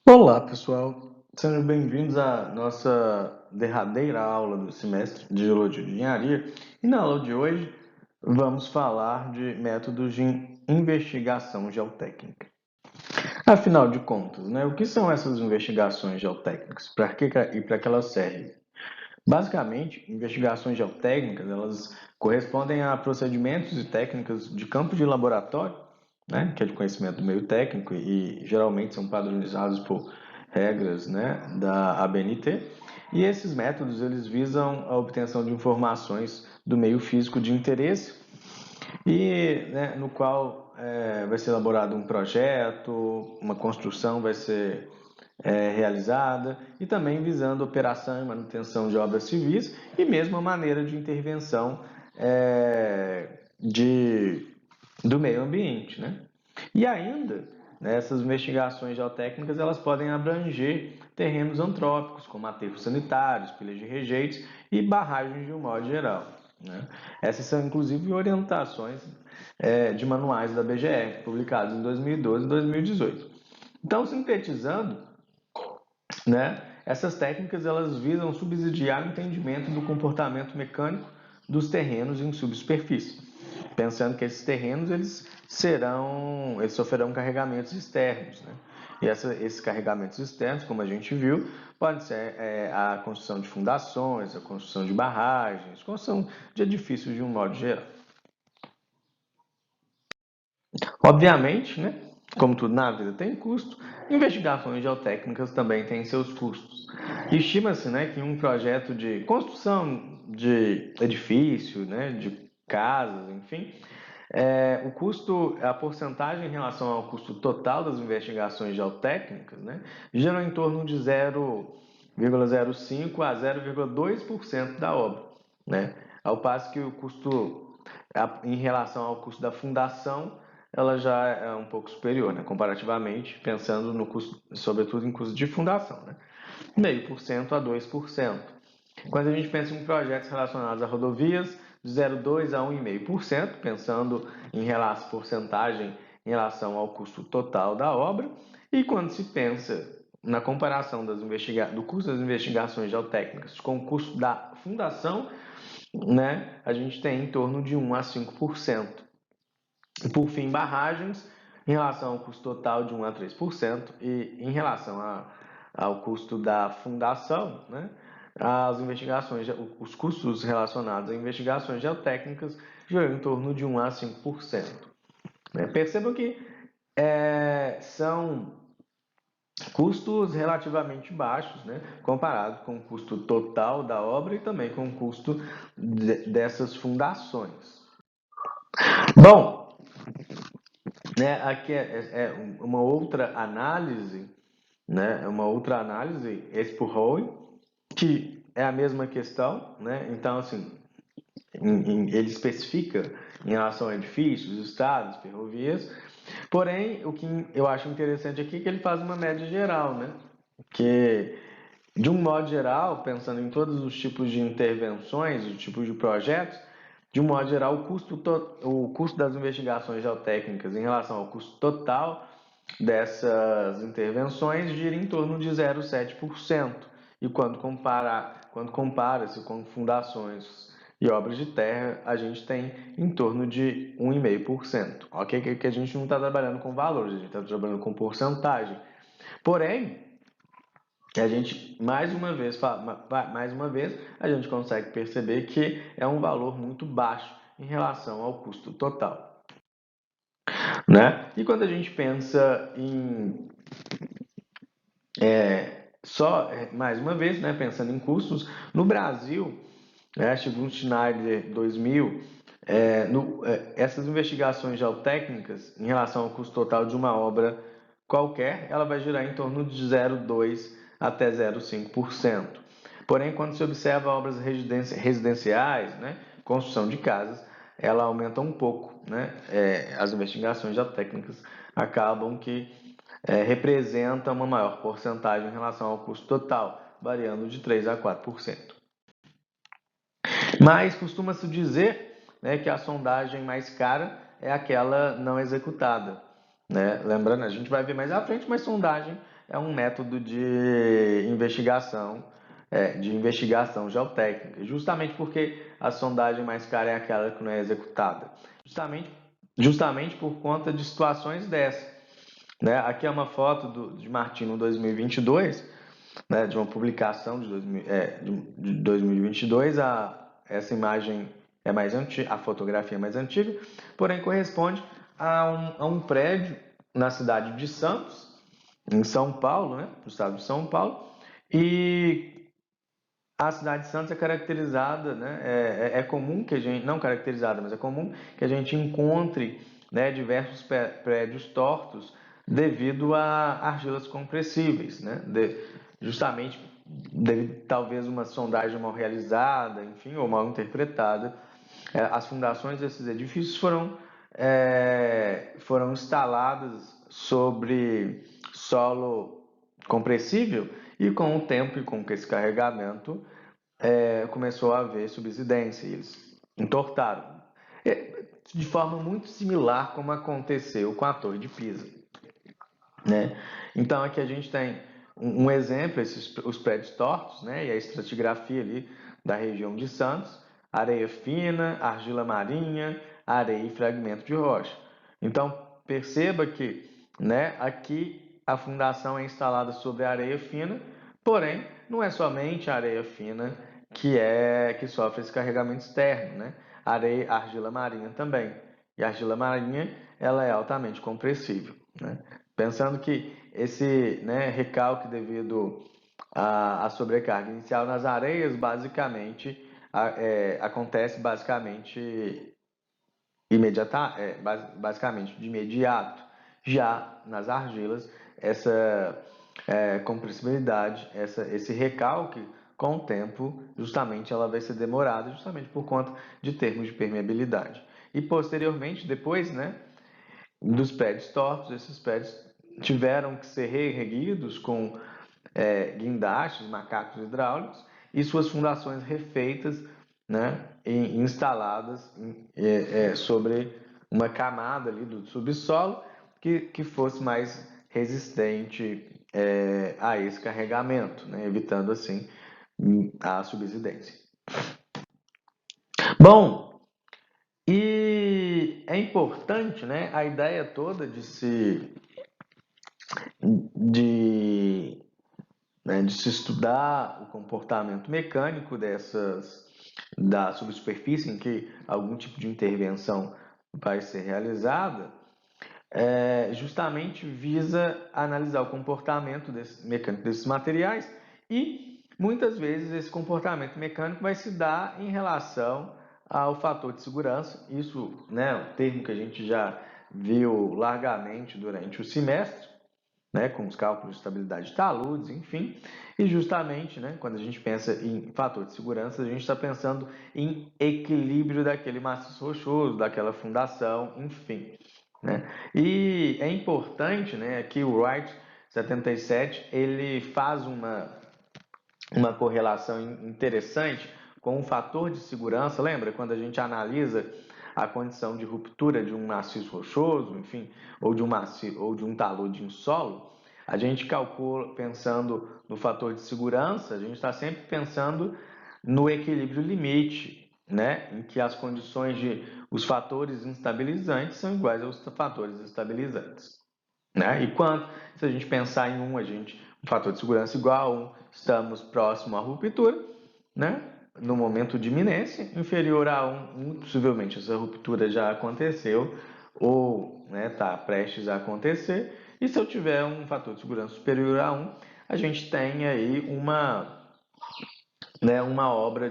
Olá, pessoal. Sejam bem-vindos à nossa derradeira aula do semestre de Geologia e Engenharia. E na aula de hoje vamos falar de métodos de investigação geotécnica. Afinal de contas, o que são essas investigações geotécnicas? Para que e para que elas servem? Basicamente, investigações geotécnicas, elas correspondem a procedimentos e técnicas de campo de laboratório, que é de conhecimento do meio técnico e geralmente são padronizados por regras, da ABNT. E esses métodos eles visam a obtenção de informações do meio físico de interesse e no qual vai ser elaborado um projeto, uma construção vai ser realizada e também visando operação e manutenção de obras civis e mesmo a maneira de intervenção do meio ambiente, E ainda, essas investigações geotécnicas elas podem abranger terrenos antrópicos, como aterros sanitários, pilhas de rejeitos e barragens de um modo geral. Essas são, inclusive, orientações de manuais da BGR, publicados em 2012 e 2018. Então, sintetizando, essas técnicas elas visam subsidiar o entendimento do comportamento mecânico dos terrenos em subsuperfície, pensando que esses terrenos eles sofrerão carregamentos externos, E esses carregamentos externos, como a gente viu, podem ser a construção de fundações, a construção de barragens, construção de edifícios de um modo geral. Obviamente, como tudo na vida tem custo, investigações geotécnicas também têm seus custos. Estima-se, que um projeto de construção de edifício, de casas, enfim, o custo, a porcentagem em relação ao custo total das investigações geotécnicas, gira em torno de 0,05 a 0,2% da obra, Ao passo que o custo, em relação ao custo da fundação, ela já é um pouco superior, comparativamente, pensando no custo, sobretudo em custo de fundação, 0,5% a 2%. Quando a gente pensa em projetos relacionados a rodovias, de 0,2% a 1,5%, pensando em porcentagem em relação ao custo total da obra. E quando se pensa na comparação do custo das investigações geotécnicas com o custo da fundação, a gente tem em torno de 1 a 5%. E por fim, barragens, em relação ao custo total de 1 a 3%, e em relação ao custo da fundação, as investigações, os custos relacionados a investigações geotécnicas giram em torno de 1 a 5%. Percebam que são custos relativamente baixos, comparado com o custo total da obra e também com o custo dessas fundações. Bom, aqui é uma outra análise, Espo-Howe, que é a mesma questão, Então, assim, ele especifica em relação a edifícios, estradas, ferrovias, porém, o que eu acho interessante aqui é que ele faz uma média geral, Que, de um modo geral, pensando em todos os tipos de intervenções, os tipos de projetos, de um modo geral, o custo das investigações geotécnicas em relação ao custo total dessas intervenções gira em torno de 0,7%. E quando compara-se com fundações e obras de terra, a gente tem em torno de 1,5%. Ok? Que a gente não está trabalhando com valores, a gente está trabalhando com porcentagem. Porém, a gente, mais uma vez, a gente consegue perceber que é um valor muito baixo em relação ao custo total. E quando a gente pensa em mais uma vez, pensando em custos, no Brasil, segundo Schneider 2000, essas investigações geotécnicas em relação ao custo total de uma obra qualquer, ela vai girar em torno de 0,2% até 0,5%. Porém, quando se observa obras residenciais, construção de casas, ela aumenta um pouco. As investigações geotécnicas acabam que representa uma maior porcentagem em relação ao custo total, variando de 3% a 4%. Mas costuma-se dizer que a sondagem mais cara é aquela não executada. Lembrando, a gente vai ver mais à frente, mas sondagem é um método de investigação geotécnica, justamente porque a sondagem mais cara é aquela que não é executada, justamente por conta de situações dessas, né? Aqui é uma foto de Martino 2022, né, de uma publicação de 2022. Essa imagem é mais antiga, a fotografia é mais antiga, porém corresponde a um prédio na cidade de Santos, em São Paulo, né, no estado de São Paulo, e a cidade de Santos é caracterizada, né, é comum que a gente, não caracterizada, mas é comum que a gente encontre, né, diversos prédios tortos devido a argilas compressíveis, né, justamente devido talvez uma sondagem mal realizada, enfim, ou mal interpretada. As fundações desses edifícios foram instaladas sobre solo compressível e com o tempo e com esse carregamento começou a haver subsidência, eles entortaram. De forma muito similar como aconteceu com a Torre de Pisa, né? Então aqui a gente tem um exemplo, os prédios tortos, né? E a estratigrafia ali da região de Santos, areia fina, argila marinha, areia e fragmento de rocha. Então perceba que, né, aqui a fundação é instalada sobre areia fina, porém não é somente a areia fina que sofre esse carregamento externo, né? Argila marinha também. E a argila marinha ela é altamente compressível, né? Pensando que esse, né, recalque devido à sobrecarga inicial nas areias, basicamente, acontece basicamente de imediato. Já nas argilas, essa compressibilidade, esse recalque, com o tempo, justamente ela vai ser demorada, justamente por conta de termos de permeabilidade. E posteriormente, depois, né, dos prédios tortos, esses prédios tiveram que ser reerguidos com guindastes, macacos hidráulicos e suas fundações refeitas, né, e instaladas sobre uma camada ali do subsolo que fosse mais resistente a esse carregamento, né, evitando assim a subsidência. Bom, e é importante, né, a ideia toda de, de se estudar o comportamento mecânico da subsuperfície em que algum tipo de intervenção vai ser realizada, justamente visa analisar o comportamento mecânico desses materiais e muitas vezes esse comportamento mecânico vai se dar em relação ao fator de segurança. Isso, né, um termo que a gente já viu largamente durante o semestre, né, com os cálculos de estabilidade de taludes, enfim, e justamente, né, quando a gente pensa em fator de segurança, a gente está pensando em equilíbrio daquele maciço rochoso, daquela fundação, enfim, né? E é importante, né, que o Wright 77 ele faz uma correlação interessante com o fator de segurança. Lembra quando a gente analisa a condição de ruptura de um maciço rochoso, enfim, ou de um talude em solo? A gente calcula pensando no fator de segurança, a gente está sempre pensando no equilíbrio limite, né, em que as condições os fatores instabilizantes são iguais aos fatores estabilizantes, né? E quando, se a gente pensar em um fator de segurança igual a 1, estamos próximo à ruptura, né? No momento de iminência, inferior a 1, possivelmente essa ruptura já aconteceu ou está prestes a acontecer. E se eu tiver um fator de segurança superior a 1, a gente tem aí uma obra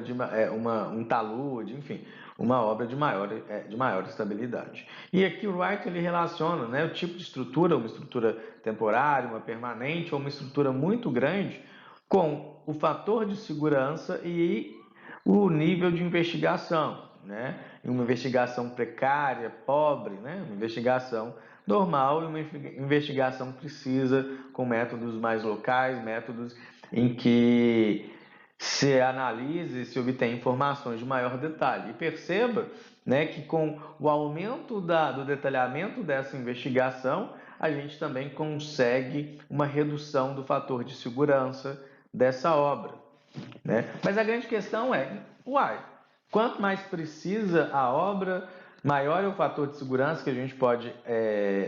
um talude, enfim, uma obra de maior estabilidade. E aqui o Wright ele relaciona, né, o tipo de estrutura, uma estrutura temporária, uma permanente ou uma estrutura muito grande, com o fator de segurança e o nível de investigação, né? Uma investigação precária, pobre, né? Uma investigação normal e uma investigação precisa, com métodos mais locais, métodos em que se analise e se obtém informações de maior detalhe. E perceba, né, que com o aumento do detalhamento dessa investigação, a gente também consegue uma redução do fator de segurança dessa obra, né? Mas a grande questão é, quanto mais precisa a obra, maior é o fator de segurança que a gente pode,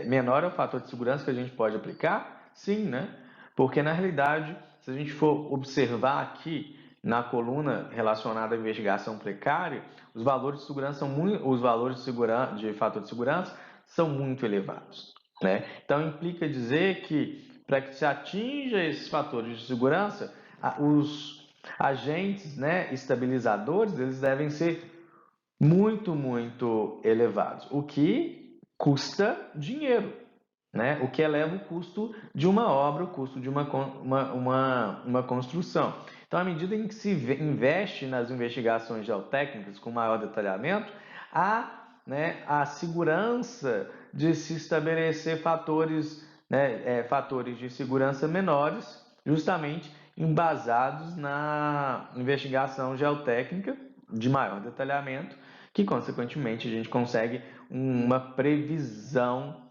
menor é o fator de segurança que a gente pode aplicar? Sim, né? Porque na realidade, se a gente for observar aqui na coluna relacionada à investigação precária, os valores de segurança os valores de fator de segurança são muito elevados, né? Então implica dizer que para que se atinja esses fatores de segurança, os agentes, né, estabilizadores, eles devem ser muito elevados, o que custa dinheiro, né? O que eleva o custo de uma obra, o custo de uma construção. Então, à medida em que se investe nas investigações geotécnicas com maior detalhamento, há, né, a segurança de se estabelecer fatores, né, fatores de segurança menores, justamente embasados na investigação geotécnica de maior detalhamento, que consequentemente a gente consegue uma previsão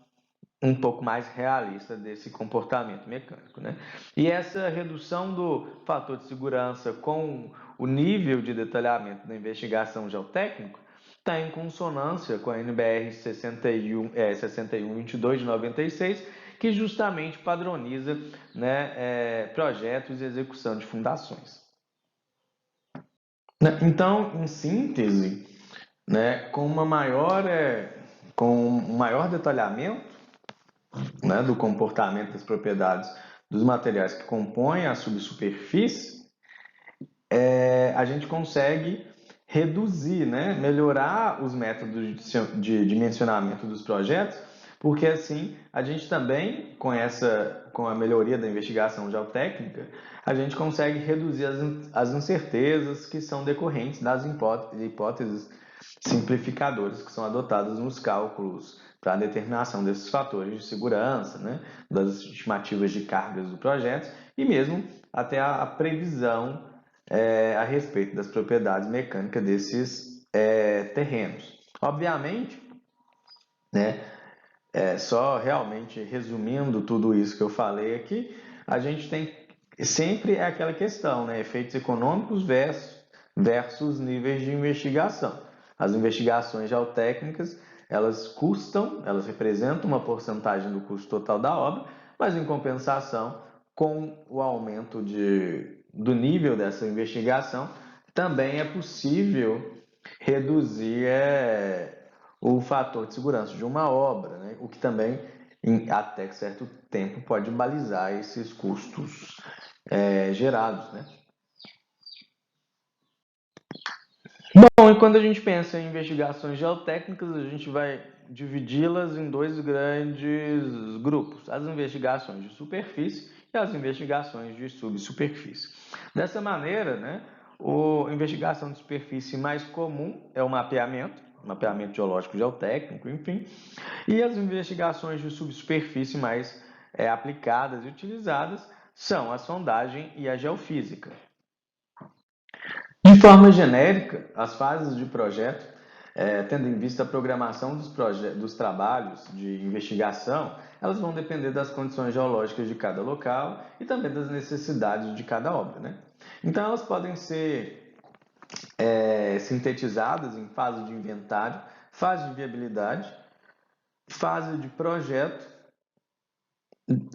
um pouco mais realista desse comportamento mecânico, né? E essa redução do fator de segurança com o nível de detalhamento da investigação geotécnica está em consonância com a NBR 6122 de 96, que justamente padroniza, né, projetos e execução de fundações. Então, em síntese, né, com um maior detalhamento, né, do comportamento das propriedades dos materiais que compõem a subsuperfície, a gente consegue reduzir, né, melhorar os métodos de dimensionamento dos projetos, porque assim a gente também, com a melhoria da investigação geotécnica, a gente consegue reduzir as incertezas que são decorrentes das hipóteses simplificadoras que são adotadas nos cálculos para a determinação desses fatores de segurança, né, das estimativas de cargas do projeto e mesmo até a previsão a respeito das propriedades mecânicas desses terrenos. Obviamente, né, só realmente resumindo tudo isso que eu falei aqui, a gente tem sempre aquela questão, né, efeitos econômicos versus níveis de investigação. As investigações geotécnicas, elas representam uma porcentagem do custo total da obra, mas em compensação, com o aumento do nível dessa investigação, também é possível reduzir o fator de segurança de uma obra, né? O que também, até certo tempo, pode balizar esses custos gerados, né? Bom, e quando a gente pensa em investigações geotécnicas, a gente vai dividi-las em dois grandes grupos: as investigações de superfície e as investigações de subsuperfície. Dessa maneira, né, a investigação de superfície mais comum é o mapeamento geológico geotécnico, enfim, e as investigações de subsuperfície mais aplicadas e utilizadas são a sondagem e a geofísica. De forma genérica, as fases de projeto, tendo em vista a programação dos trabalhos de investigação, elas vão depender das condições geológicas de cada local e também das necessidades de cada obra, né? Então, elas podem ser sintetizadas em fase de inventário, fase de viabilidade, fase de projeto,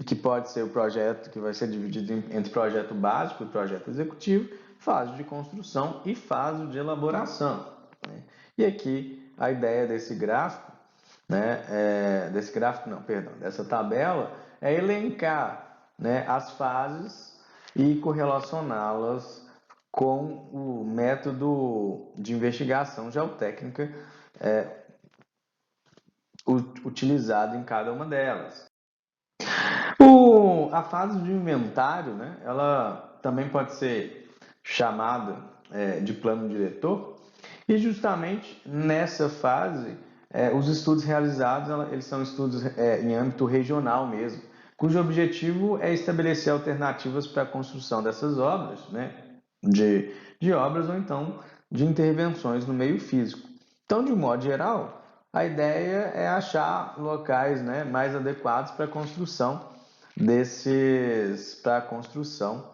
que pode ser o projeto que vai ser dividido entre projeto básico e projeto executivo, fase de construção e fase de elaboração, né? E aqui a ideia desse gráfico, né, dessa tabela, é elencar, né, as fases e correlacioná-las com o método de investigação geotécnica utilizado em cada uma delas. A fase de inventário, né, ela também pode ser chamada de plano diretor, e justamente nessa fase, os estudos realizados, eles são estudos em âmbito regional mesmo, cujo objetivo é estabelecer alternativas para a construção dessas obras, né, de obras ou então de intervenções no meio físico. Então, de um modo geral, a ideia é achar locais, né, mais adequados para a construção desses, para a construção,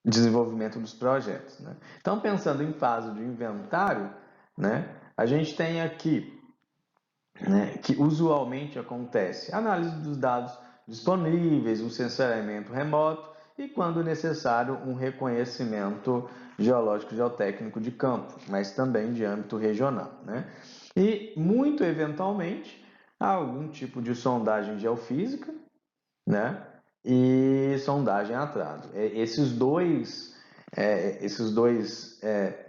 desenvolvimento dos projetos, né? Então, pensando em fase de inventário, né, a gente tem aqui, né, que usualmente acontece análise dos dados disponíveis, um sensoriamento remoto e, quando necessário, um reconhecimento geológico geotécnico de campo, mas também de âmbito regional, né? E, muito eventualmente, algum tipo de sondagem geofísica, né? E sondagem a trado. Esses dois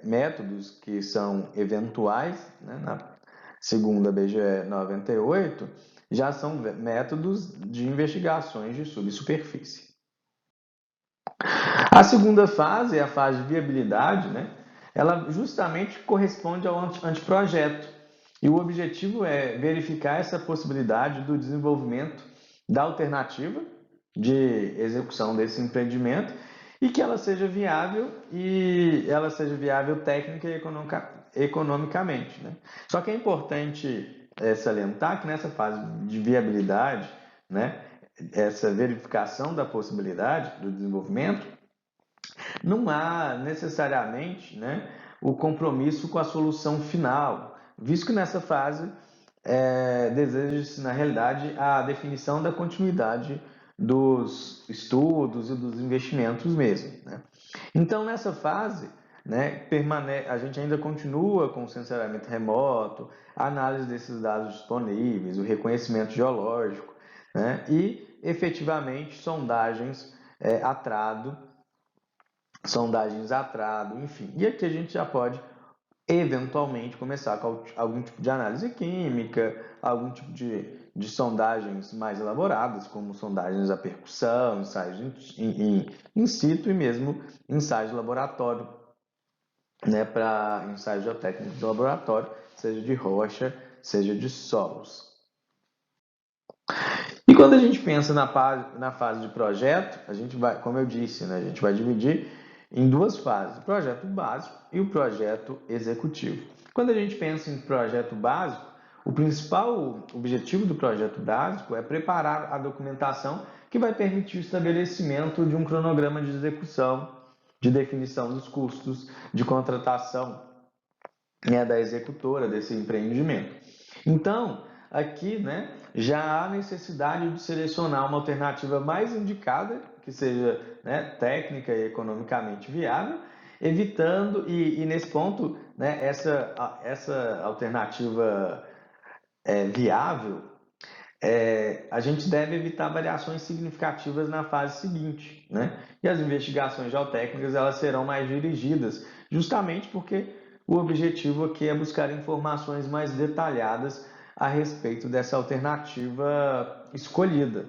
métodos que são eventuais, né, na segunda BGE 98, já são métodos de investigações de subsuperfície. A segunda fase é a fase de viabilidade, né? Ela justamente corresponde ao anteprojeto. E o objetivo é verificar essa possibilidade do desenvolvimento da alternativa de execução desse empreendimento e que ela seja viável técnica e economicamente, né? Só que é importante salientar que nessa fase de viabilidade, né, essa verificação da possibilidade do desenvolvimento, não há necessariamente, né, o compromisso com a solução final, visto que nessa fase deseja-se, na realidade, a definição da continuidade dos estudos e dos investimentos mesmo, né? Então, nessa fase, né, a gente ainda continua com o sensoriamento remoto, a análise desses dados disponíveis, o reconhecimento geológico, né, e, efetivamente, sondagens a trado, enfim. E aqui a gente já pode eventualmente começar com algum tipo de análise química, algum tipo de sondagens mais elaboradas, como sondagens a percussão, ensaios in situ e mesmo ensaios de laboratório, né, para ensaios geotécnicos de laboratório, seja de rocha, seja de solos. E quando a gente pensa na fase de projeto, a gente vai, como eu disse, né, a gente vai dividir em duas fases, o projeto básico e o projeto executivo. Quando a gente pensa em projeto básico, o principal objetivo do projeto básico é preparar a documentação que vai permitir o estabelecimento de um cronograma de execução, de definição dos custos, de contratação, né, da executora desse empreendimento. Então, aqui, né, já há necessidade de selecionar uma alternativa mais indicada, que seja, né, técnica e economicamente viável, evitando, e nesse ponto, né, essa alternativa viável, a gente deve evitar variações significativas na fase seguinte, né? E as investigações geotécnicas elas serão mais dirigidas, justamente porque o objetivo aqui é buscar informações mais detalhadas a respeito dessa alternativa escolhida,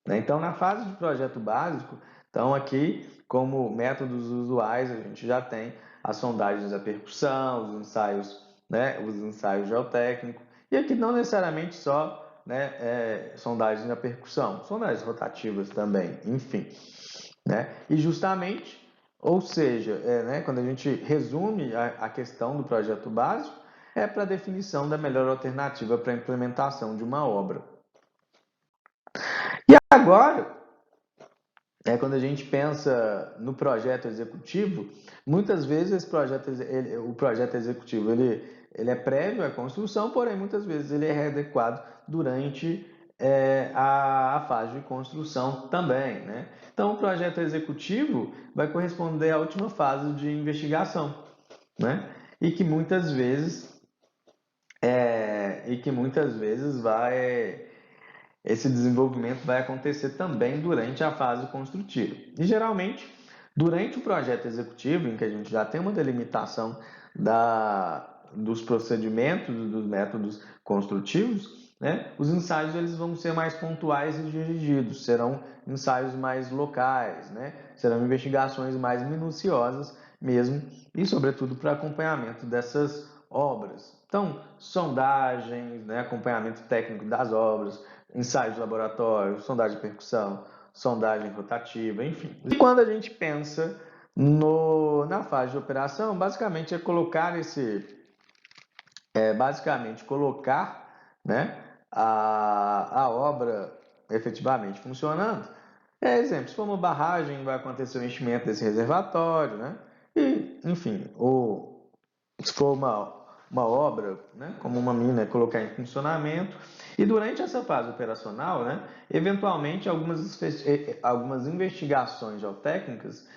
né? Então, na fase de projeto básico, então aqui, como métodos usuais, a gente já tem as sondagens da percussão, os ensaios, né, os ensaios geotécnicos, e aqui não necessariamente só, né, sondagens na percussão, sondagens rotativas também, enfim, né? E justamente, ou seja, né, quando a gente resume a questão do projeto básico, é para a definição da melhor alternativa para a implementação de uma obra. E agora, quando a gente pensa no projeto executivo, muitas vezes o projeto executivo ele é prévio à construção, porém muitas vezes ele é readequado durante a fase de construção também, né? Então, o projeto executivo vai corresponder à última fase de investigação, né? E que muitas vezes esse desenvolvimento vai acontecer também durante a fase construtiva. E geralmente, durante o projeto executivo, em que a gente já tem uma delimitação dos procedimentos, dos métodos construtivos, né, os ensaios eles vão ser mais pontuais e dirigidos, serão ensaios mais locais, né, serão investigações mais minuciosas mesmo, e sobretudo para acompanhamento dessas obras. Então, sondagens, né, acompanhamento técnico das obras, ensaios de laboratório, sondagem de percussão, sondagem rotativa, enfim. E quando a gente pensa na fase de operação, basicamente é colocar basicamente colocar, né, a obra efetivamente funcionando. Exemplo, se for uma barragem, vai acontecer o enchimento desse reservatório, né? E, enfim, ou se for uma obra, né, como uma mina, colocar em funcionamento. E durante essa fase operacional, né, eventualmente algumas investigações geotécnicas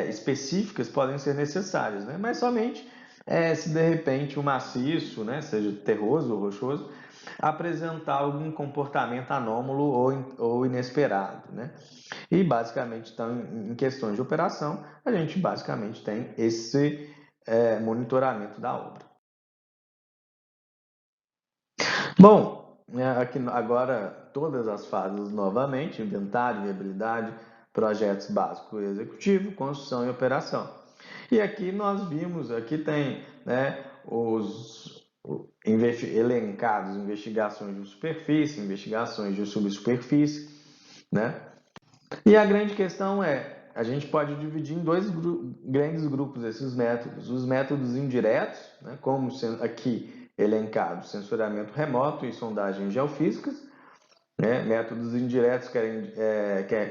específicas podem ser necessárias, né? Mas somente se de repente o maciço, né, seja terroso ou rochoso, apresentar algum comportamento anômalo ou inesperado, né? E basicamente, então, em questões de operação, a gente basicamente tem esse monitoramento da obra. Bom, aqui agora todas as fases novamente: inventário, viabilidade, projetos básico e executivo, construção e operação. E aqui nós vimos, aqui tem, né, elencados investigações de superfície, investigações de subsuperfície, né? E a grande questão a gente pode dividir em dois grandes grupos esses métodos. Os métodos indiretos, né, como aqui elencado, sensoriamento remoto e sondagens geofísicas, né? Métodos indiretos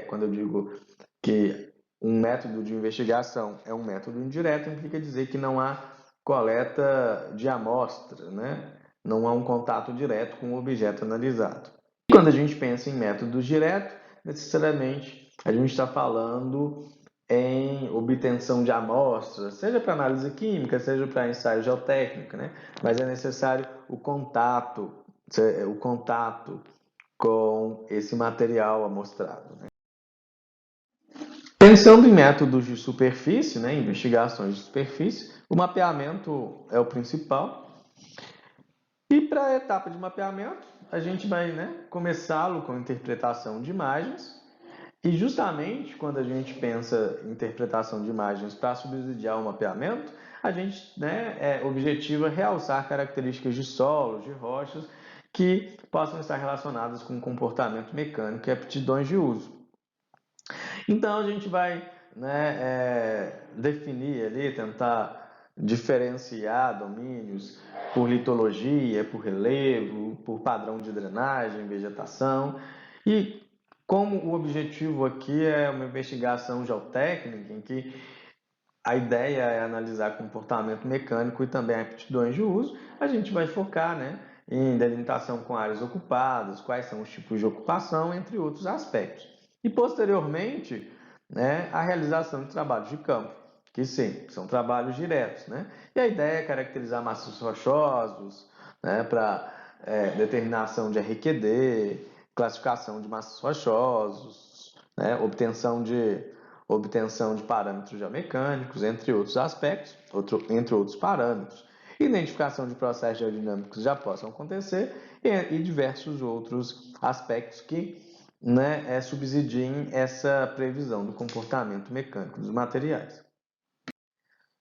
quando eu digo que um método de investigação é um método indireto, implica dizer que não há coleta de amostra, né? Não há um contato direto com o objeto analisado. E quando a gente pensa em métodos diretos, necessariamente a gente está falando em obtenção de amostras, seja para análise química, seja para ensaio geotécnico, né? Mas é necessário o contato com esse material amostrado, né? Pensando em métodos de superfície, né, investigações de superfície, o mapeamento é o principal. E para a etapa de mapeamento, a gente vai, né, começá-lo com interpretação de imagens. E justamente quando a gente pensa em interpretação de imagens para subsidiar o mapeamento, a gente, né, objetiva realçar características de solos, de rochas, que possam estar relacionadas com comportamento mecânico e aptidões de uso. Então a gente vai, né, definir ali, tentar diferenciar domínios por litologia, por relevo, por padrão de drenagem, vegetação. E como o objetivo aqui é uma investigação geotécnica, em que a ideia é analisar comportamento mecânico e também aptidões de uso, a gente vai focar, né, em delimitação com áreas ocupadas, quais são os tipos de ocupação, entre outros aspectos. E posteriormente, né, a realização de trabalhos de campo, que sim, são trabalhos diretos, né? E a ideia é caracterizar maciços rochosos, né, para determinação de RQD, classificação de maciços rochosos, né, obtenção de parâmetros geomecânicos, entre outros aspectos, entre outros parâmetros, identificação de processos geodinâmicos já possam acontecer e diversos outros aspectos que, né, subsidiem essa previsão do comportamento mecânico dos materiais.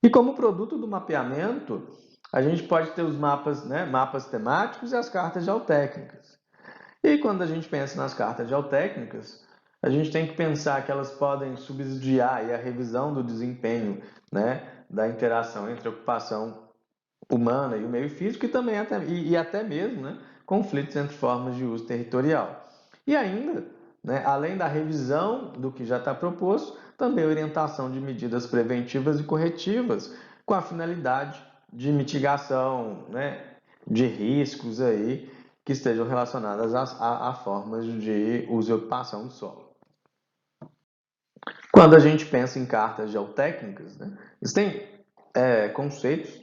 E como produto do mapeamento, a gente pode ter os mapas, né, mapas temáticos e as cartas geotécnicas. E quando a gente pensa nas cartas geotécnicas, a gente tem que pensar que elas podem subsidiar a revisão do desempenho, né, da interação entre a ocupação humana e o meio físico e também até mesmo, né, conflitos entre formas de uso territorial. E ainda, né, além da revisão do que já está proposto, também orientação de medidas preventivas e corretivas com a finalidade de mitigação, né, de riscos aí que estejam relacionadas a formas de uso e ocupação do solo. Quando a gente pensa em cartas geotécnicas, né, existem conceitos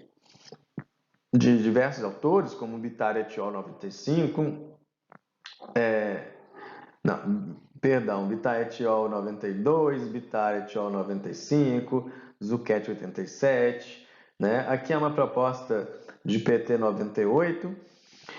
de diversos autores, como Bittar et al. 95, Bittar et al. 92, Bittar et al. 95, Zucchetti 87, né? Aqui é uma proposta de PT 98,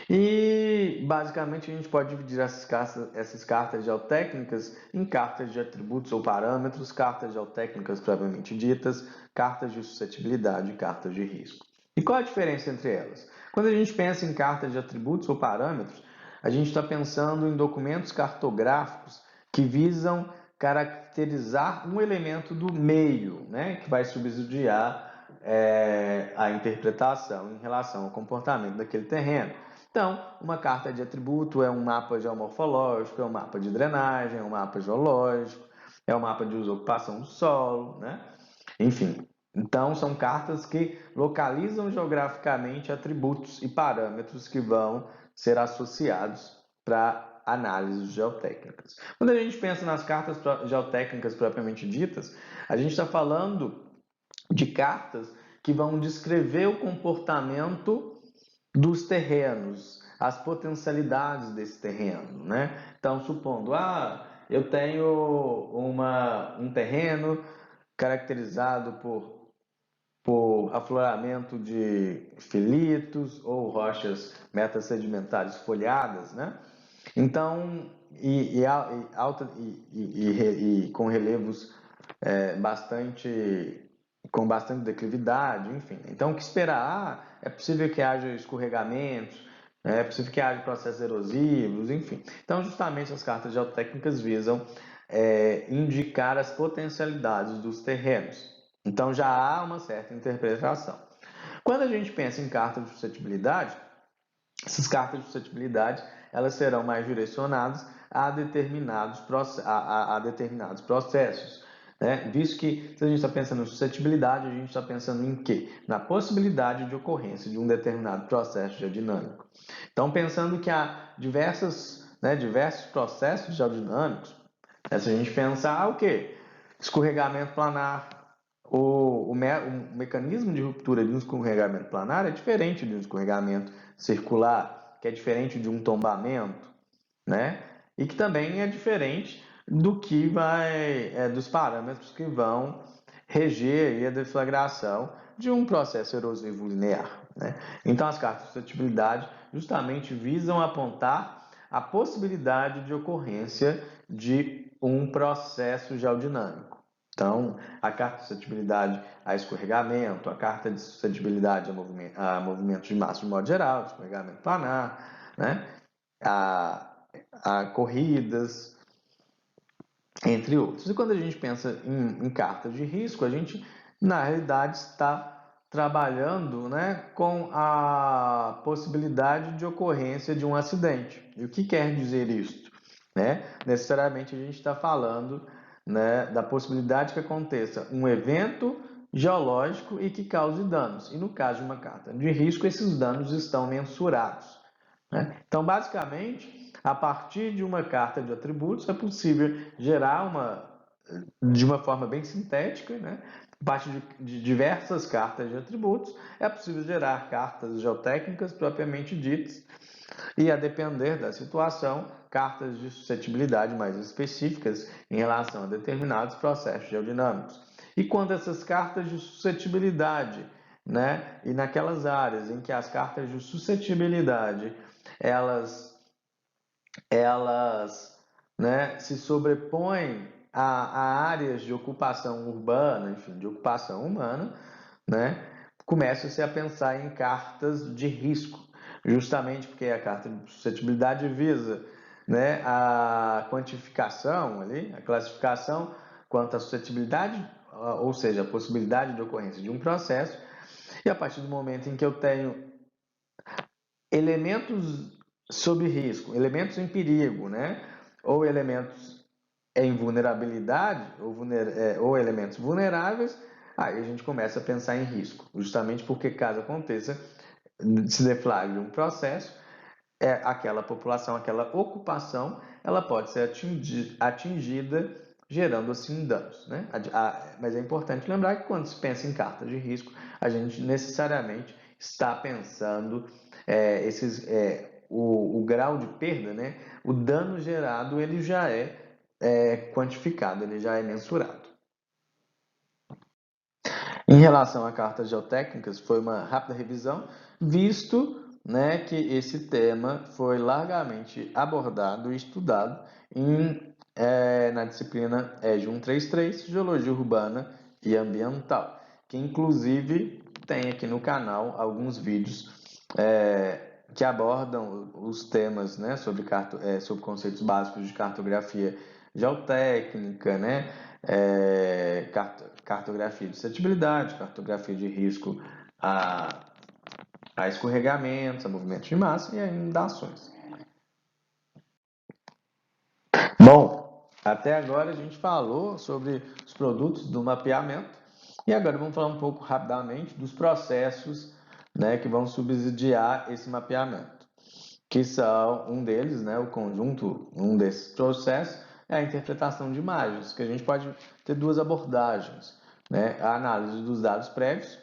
e basicamente a gente pode dividir essas cartas geotécnicas em cartas de atributos ou parâmetros, cartas geotécnicas propriamente ditas, cartas de suscetibilidade e cartas de risco. E qual a diferença entre elas? Quando a gente pensa em cartas de atributos ou parâmetros, a gente está pensando em documentos cartográficos que visam caracterizar um elemento do meio, né, que vai subsidiar a interpretação em relação ao comportamento daquele terreno. Então, uma carta de atributo é um mapa geomorfológico, é um mapa de drenagem, é um mapa geológico, é um mapa de uso e ocupação do solo, né? Enfim, então são cartas que localizam geograficamente atributos e parâmetros que vão ser associados para análises geotécnicas. Quando a gente pensa nas cartas geotécnicas propriamente ditas, a gente está falando de cartas que vão descrever o comportamento dos terrenos, as potencialidades desse terreno, né? Então, supondo, eu tenho um terreno caracterizado por afloramento de filitos ou rochas metasedimentares folhadas, né? Então, com relevos com bastante declividade, enfim. Então, o que esperar? É possível que haja escorregamentos, é possível que haja processos erosivos, enfim. Então, justamente as cartas geotécnicas visam indicar as potencialidades dos terrenos. Então, já há uma certa interpretação. Quando a gente pensa em cartas de suscetibilidade, essas cartas de suscetibilidade elas serão mais direcionadas a determinados processos. Né? Visto que, se a gente está pensando em suscetibilidade, a gente está pensando em quê? Na possibilidade de ocorrência de um determinado processo geodinâmico. Então, pensando que há diversos processos geodinâmicos, se a gente pensar o quê? Escorregamento planar. O mecanismo de ruptura de um escorregamento planar é diferente de um escorregamento circular, que é diferente de um tombamento, né? E que também é diferente dos parâmetros que vão reger a deflagração de um processo erosivo linear, né? Então, as cartas de suscetibilidade justamente visam apontar a possibilidade de ocorrência de um processo geodinâmico. Então, a carta de suscetibilidade a escorregamento, a carta de suscetibilidade a movimentos de massa de modo geral, escorregamento planar, né? a corridas, entre outros. E quando a gente pensa em cartas de risco, a gente, na realidade, está trabalhando, né, com a possibilidade de ocorrência de um acidente. E o que quer dizer isso? Né? Necessariamente a gente está falando, né, da possibilidade que aconteça um evento geológico e que cause danos. E no caso de uma carta de risco, esses danos estão mensurados. Né? Então, basicamente, a partir de uma carta de atributos, é possível gerar de uma forma bem sintética, né? A partir de diversas cartas de atributos, é possível gerar cartas geotécnicas propriamente ditas e, a depender da situação, cartas de suscetibilidade mais específicas em relação a determinados processos geodinâmicos. E quando essas cartas de suscetibilidade, né, e naquelas áreas em que as cartas de suscetibilidade elas né, se sobrepõem a áreas de ocupação urbana, enfim, de ocupação humana, né, começa-se a pensar em cartas de risco, justamente porque a carta de suscetibilidade visa, né, a quantificação ali, a classificação quanto à suscetibilidade, ou seja, a possibilidade de ocorrência de um processo, e a partir do momento em que eu tenho elementos sob risco, elementos em perigo, né? Ou elementos em vulnerabilidade, ou elementos vulneráveis, aí a gente começa a pensar em risco, justamente porque caso aconteça, se deflagre um processo, aquela população, aquela ocupação, ela pode ser atingida, gerando assim danos, né? Mas é importante lembrar que quando se pensa em carta de risco, a gente necessariamente está pensando o grau de perda, né? O dano gerado ele já é quantificado, ele já é mensurado. Em relação a cartas geotécnicas, foi uma rápida revisão, visto, né, que esse tema foi largamente abordado e estudado na disciplina EG 133, Geologia Urbana e Ambiental, que inclusive tem aqui no canal alguns vídeos que abordam os temas, né, sobre conceitos básicos de cartografia geotécnica, né? Cartografia de suscetibilidade, cartografia de risco a, a escorregamentos, a movimentos de massa e a inundações. Bom, até agora a gente falou sobre os produtos do mapeamento e agora vamos falar um pouco rapidamente dos processos, né, que vão subsidiar esse mapeamento, que são um deles, né, o conjunto, um desses processos é a interpretação de imagens, que a gente pode ter duas abordagens, né, a análise dos dados prévios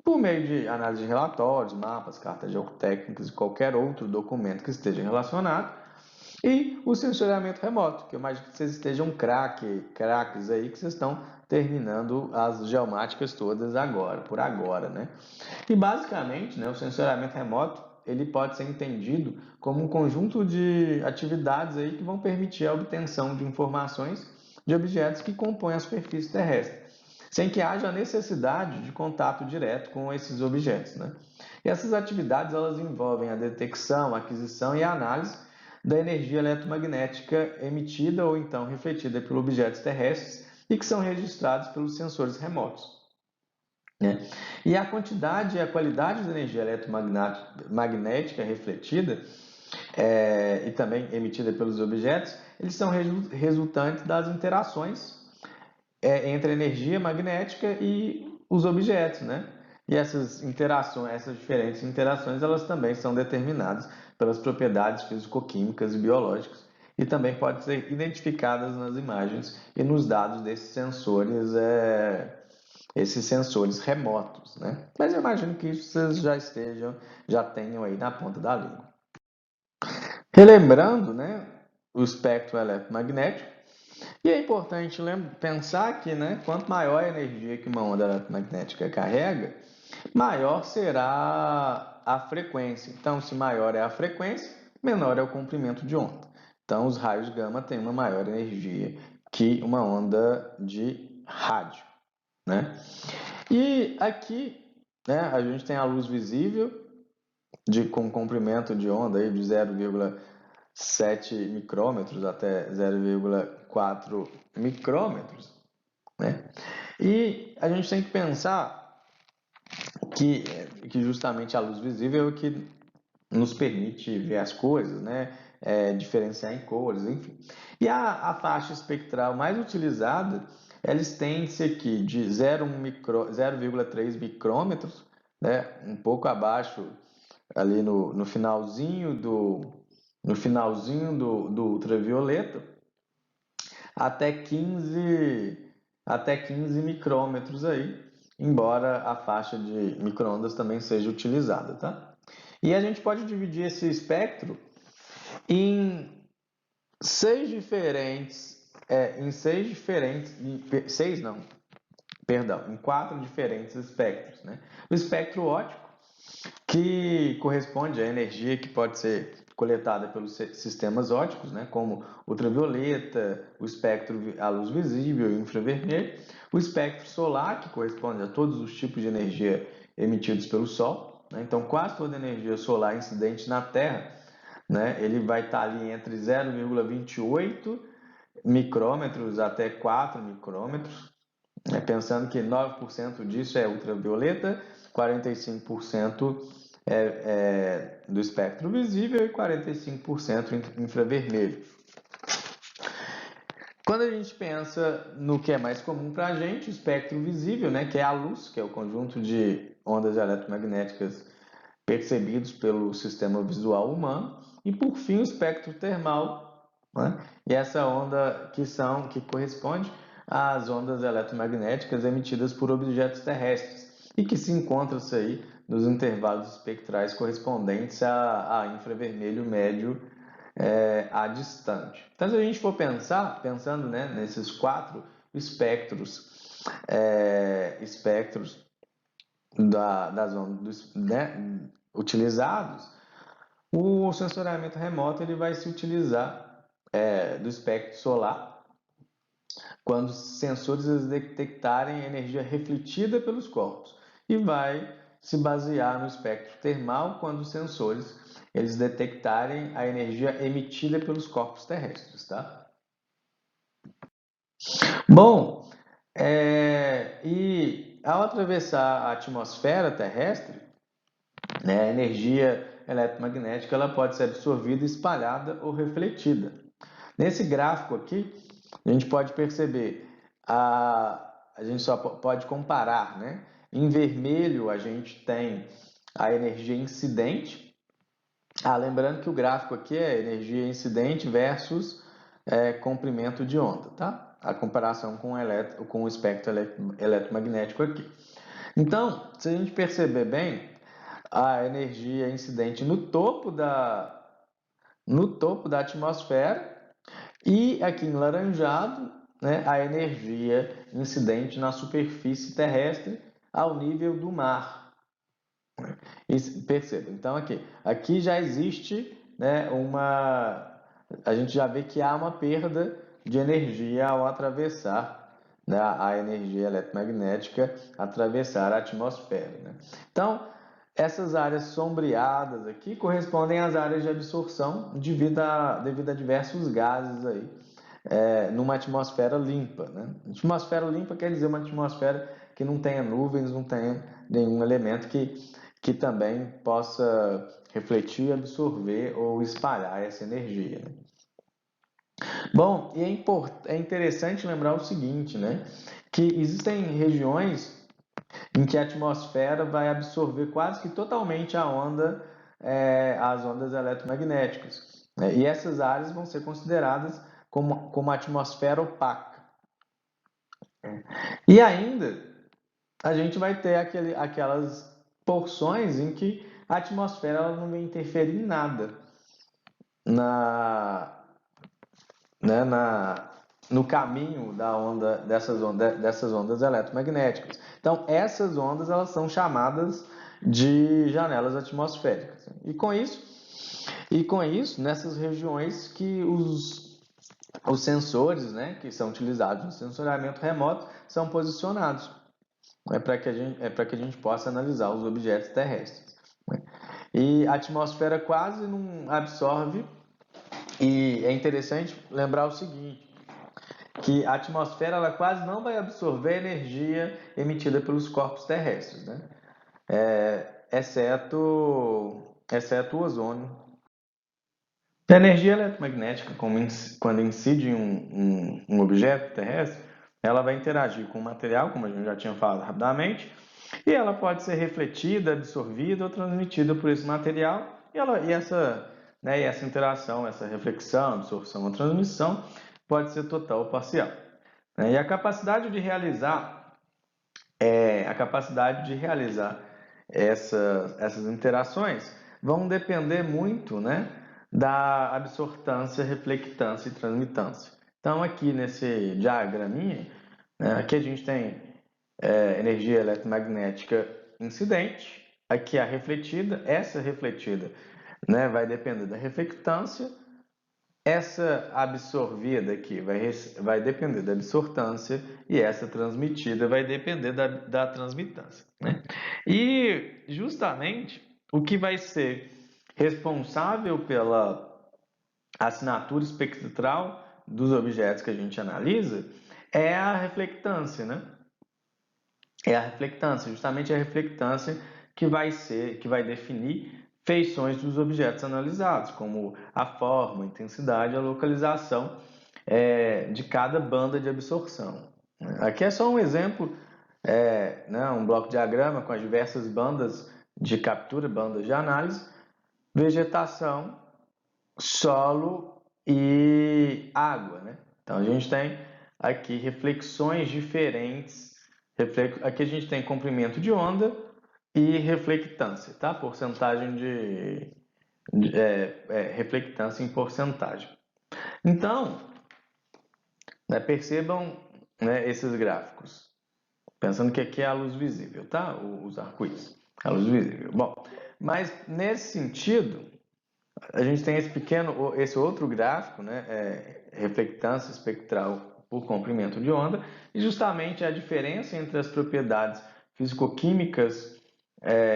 por meio de análise de relatórios, mapas, cartas geotécnicas e qualquer outro documento que esteja relacionado. E o sensoriamento remoto, que eu imagino que vocês estejam craques aí, que vocês estão terminando as geomáticas todas agora, por agora, né? E basicamente, né, o sensoriamento remoto, ele pode ser entendido como um conjunto de atividades aí que vão permitir a obtenção de informações de objetos que compõem a superfície terrestre, sem que haja necessidade de contato direto com esses objetos, né? E essas atividades elas envolvem a detecção, aquisição e análise da energia eletromagnética emitida ou então refletida por objetos terrestres e que são registrados pelos sensores remotos, né? E a quantidade e a qualidade da energia eletromagnética refletida e também emitida pelos objetos, eles são resultantes das interações entre a energia magnética e os objetos, né? E essas interações, essas diferentes interações, elas também são determinadas pelas propriedades físico-químicas e biológicas e também podem ser identificadas nas imagens e nos dados esses sensores remotos, né? Mas eu imagino que isso vocês já tenham aí na ponta da língua. Relembrando, né, o espectro eletromagnético, e é importante pensar que, né, quanto maior a energia que uma onda eletromagnética carrega, maior será a frequência. Então, se maior é a frequência, menor é o comprimento de onda. Então, os raios gama têm uma maior energia que uma onda de rádio, né? E aqui, né, a gente tem a luz visível com comprimento de onda aí de 0,7 micrômetros até 0,4 micrômetros, né? E a gente tem que pensar que justamente a luz visível é o que nos permite ver as coisas, né? Diferenciar em cores, enfim. E a faixa espectral mais utilizada, ela estende-se aqui de 0,3 micrômetros, né? Um pouco abaixo ali no finalzinho do ultravioleta, até 15 micrômetros aí, embora a faixa de microondas também seja utilizada, tá? E a gente pode dividir esse espectro em em quatro diferentes espectros, né? O espectro óptico, que corresponde à energia que pode ser coletada pelos sistemas ópticos, né, como ultravioleta, o espectro, a luz visível e infravermelho, o espectro solar, que corresponde a todos os tipos de energia emitidos pelo Sol, né, então quase toda a energia solar incidente na Terra, né, ele vai estar ali entre 0,28 micrômetros até 4 micrômetros, pensando que 9% disso é ultravioleta, 45% do espectro visível e 45% infravermelho. Quando a gente pensa no que é mais comum para a gente, o espectro visível, né, que é a luz, que é o conjunto de ondas eletromagnéticas percebidos pelo sistema visual humano, e por fim o espectro termal, né, e essa onda que corresponde às ondas eletromagnéticas emitidas por objetos terrestres e que se encontram-se aí nos intervalos espectrais correspondentes a infravermelho médio a distante. Então, se a gente for pensando, né, nesses quatro espectros das ondas, né, utilizados, o sensoriamento remoto ele vai se utilizar do espectro solar quando os sensores detectarem a energia refletida pelos corpos e vai se basear no espectro termal quando os sensores eles detectarem a energia emitida pelos corpos terrestres, tá? Bom, e ao atravessar a atmosfera terrestre, né, a energia eletromagnética ela pode ser absorvida, espalhada ou refletida. Nesse gráfico aqui, a gente pode perceber, a gente só pode comparar, né? Em vermelho a gente tem a energia incidente. Lembrando que o gráfico aqui é energia incidente versus comprimento de onda, tá? A comparação com o espectro eletromagnético aqui. Então, se a gente perceber bem, a energia incidente no topo da atmosfera e aqui em laranjado, né, a energia incidente na superfície terrestre ao nível do mar. E perceba, então aqui já existe, né, a gente já vê que há uma perda de energia ao atravessar, né, a energia eletromagnética atravessar a atmosfera, né? Então, essas áreas sombreadas aqui correspondem às áreas de absorção devido a diversos gases aí, numa atmosfera limpa, né? Atmosfera limpa quer dizer uma atmosfera que não tenha nuvens, não tenha nenhum elemento que também possa refletir, absorver ou espalhar essa energia, né? Bom, e é interessante lembrar o seguinte, né? Que existem regiões em que a atmosfera vai absorver quase que totalmente as ondas eletromagnéticas, né? E essas áreas vão ser consideradas como atmosfera opaca. E ainda a gente vai ter aquelas porções em que a atmosfera ela não vai interferir em nada na, né, no caminho dessas ondas eletromagnéticas. Então, essas ondas elas são chamadas de janelas atmosféricas. E com isso, nessas regiões que os sensores, né, que são utilizados no sensoriamento remoto, são posicionados, para que a gente possa analisar os objetos terrestres, né? E a atmosfera quase não absorve, e é interessante lembrar o seguinte, que a atmosfera ela quase não vai absorver energia emitida pelos corpos terrestres, né? Exceto o ozônio. A energia eletromagnética, quando incide em um objeto terrestre, ela vai interagir com o material, como a gente já tinha falado rapidamente, e ela pode ser refletida, absorvida ou transmitida por esse material, e essa interação, essa reflexão, absorção ou transmissão pode ser total ou parcial, né? E a capacidade de realizar essas interações vão depender muito, né, da absortância, reflectância e transmitância. Então, aqui nesse diagraminha, né, aqui a gente tem energia eletromagnética incidente, aqui a refletida, essa refletida, né, vai depender da reflectância, essa absorvida aqui vai depender da absortância e essa transmitida vai depender da transmitância, né? E justamente o que vai ser responsável pela assinatura espectral dos objetos que a gente analisa é a reflectância, né? É a reflectância, justamente a reflectância que vai definir feições dos objetos analisados, como a forma, a intensidade, a localização de cada banda de absorção. Aqui é só um exemplo, né, um bloco diagrama com as diversas bandas de captura, bandas de análise, vegetação, solo e água, né? Então a gente tem aqui reflexões diferentes. Aqui a gente tem comprimento de onda e reflectância, tá? Porcentagem reflectância em porcentagem. Então, né, percebam, né, esses gráficos. Pensando que aqui é a luz visível, tá? Os arco-íris, a luz visível. Bom, mas nesse sentido, a gente tem esse outro gráfico, né, reflectância espectral por comprimento de onda, e justamente a diferença entre as propriedades físico-químicas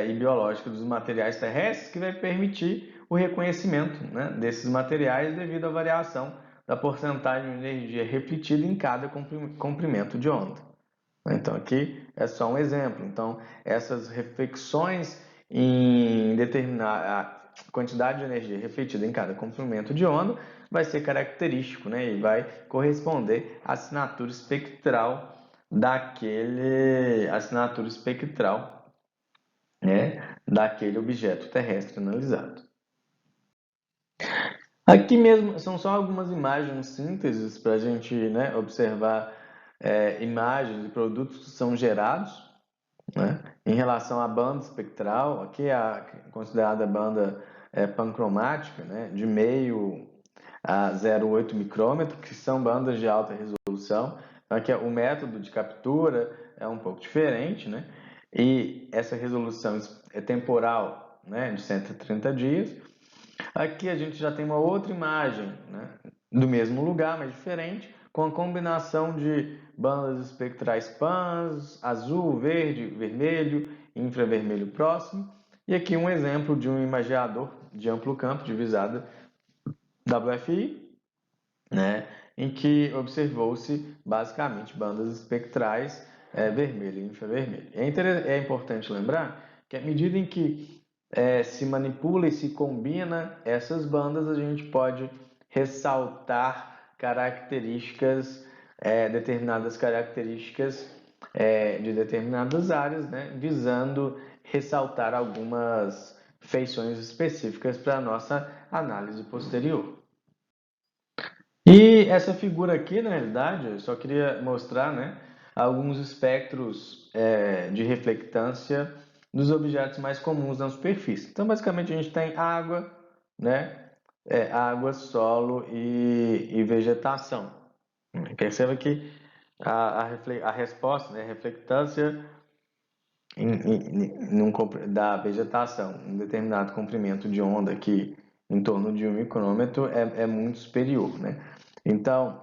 e biológicas dos materiais terrestres que vai permitir o reconhecimento, né, desses materiais devido à variação da porcentagem de energia refletida em cada comprimento de onda. Então, aqui é só um exemplo. Então, essas reflexões em determinar a quantidade de energia refletida em cada comprimento de onda vai ser característico, né? E vai corresponder à assinatura espectral daquele objeto terrestre analisado. Aqui mesmo são só algumas imagens sínteses para a gente, né, observar imagens de produtos que são gerados, né, em relação à banda espectral. Aqui é a considerada banda pancromática, né, de meio a 0,8 micrômetro, que são bandas de alta resolução. Então, aqui o método de captura é um pouco diferente, né, e essa resolução é temporal, né, de 130 dias. Aqui a gente já tem uma outra imagem, né, do mesmo lugar, mas diferente, com a combinação de bandas espectrais PANS, azul, verde, vermelho, infravermelho próximo. E aqui um exemplo de um imageador de amplo campo de visada WFI, né, em que observou-se basicamente bandas espectrais vermelho e infravermelho. É importante lembrar que à medida em que se manipula e se combina essas bandas, a gente pode ressaltar características, determinadas características de determinadas áreas, né, visando ressaltar algumas feições específicas para a nossa análise posterior. E essa figura aqui, na realidade, eu só queria mostrar, né, alguns espectros de reflectância dos objetos mais comuns na superfície. Então, basicamente, a gente tem água, né, água, solo e vegetação. Perceba que a resposta, né, a reflectância da vegetação, um determinado comprimento de onda aqui em torno de 1 micrômetro é muito superior, né? Então,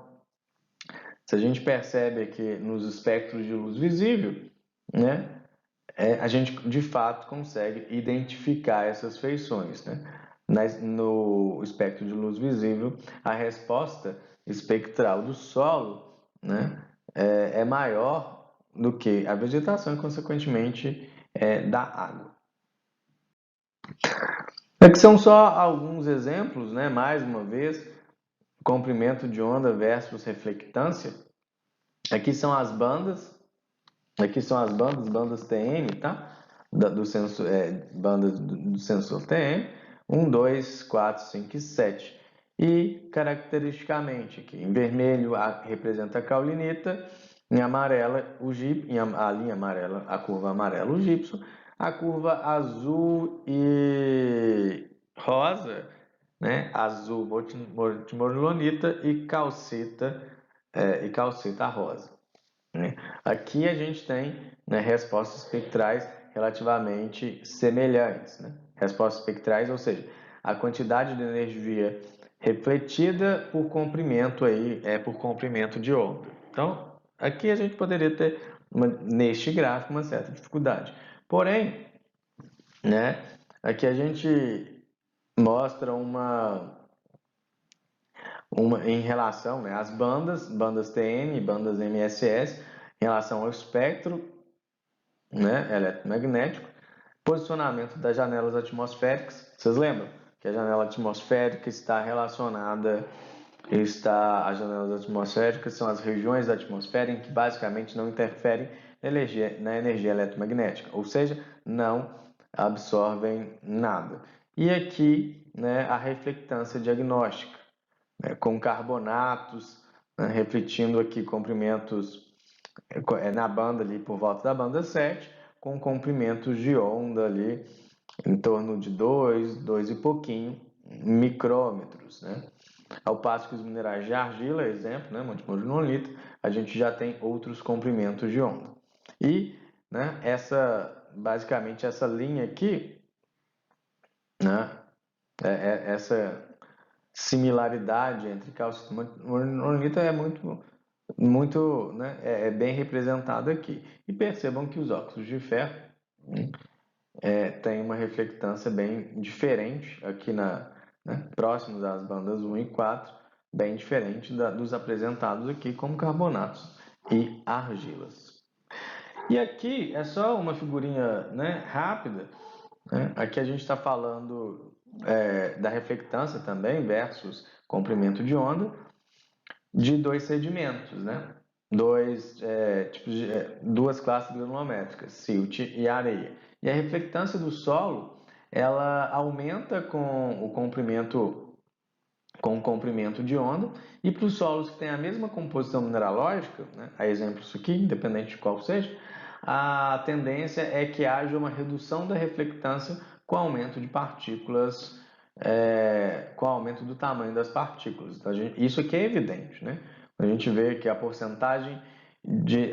se a gente percebe aqui nos espectros de luz visível, né, a gente de fato consegue identificar essas feições, né? No espectro de luz visível, a resposta espectral do solo, né, é maior do que a vegetação e, consequentemente, da água. Aqui são só alguns exemplos, né? Mais uma vez, comprimento de onda versus reflectância. Aqui são as bandas, bandas TM, tá? Do sensor, bandas do sensor TM, 1, 2, 4, 5 e 7. E caracteristicamente, aqui em vermelho representa a caulinita, em amarela a linha amarela, a curva amarela o gipso, a curva azul e rosa, né? Azul mortimorlonita e calcita rosa, né? Aqui a gente tem, né, respostas espectrais relativamente semelhantes, né? Respostas espectrais, ou seja, a quantidade de energia refletida por comprimento por comprimento de onda. Então, aqui a gente poderia ter neste gráfico uma certa dificuldade. Porém, né, aqui a gente mostra em relação, né, às bandas TM, bandas MSS, em relação ao espectro, né, eletromagnético, posicionamento das janelas atmosféricas. Vocês lembram que a janela atmosférica as janelas atmosféricas são as regiões da atmosfera em que basicamente não interferem na energia eletromagnética, ou seja, não absorvem nada. E aqui, né, a reflectância diagnóstica, né, com carbonatos, né, refletindo aqui comprimentos na banda ali por volta da banda 7, com comprimentos de onda ali em torno de 2 e pouquinho micrômetros, né? Ao passo que os minerais de argila, exemplo, né, montimorgilonita, a gente já tem outros comprimentos de onda. E, né, basicamente essa linha aqui, né, essa similaridade entre cálcio e monilita é muito, né, bem representado aqui. E percebam que os óxidos de ferro têm uma reflectância bem diferente aqui próximos às bandas 1 e 4 bem diferente dos apresentados aqui como carbonatos e argilas. E aqui é só uma figurinha, né, rápida, né? Aqui a gente está falando da reflectância também versus comprimento de onda de dois sedimentos, né? Duas classes granulométricas, silt e areia. E a reflectância do solo, ela aumenta com o comprimento de onda, e para os solos que têm a mesma composição mineralógica, né, a exemplo isso aqui, independente de qual seja, a tendência é que haja uma redução da reflectância com aumento de partículas, com aumento do tamanho das partículas. Então, isso aqui é evidente, né? A gente vê que a porcentagem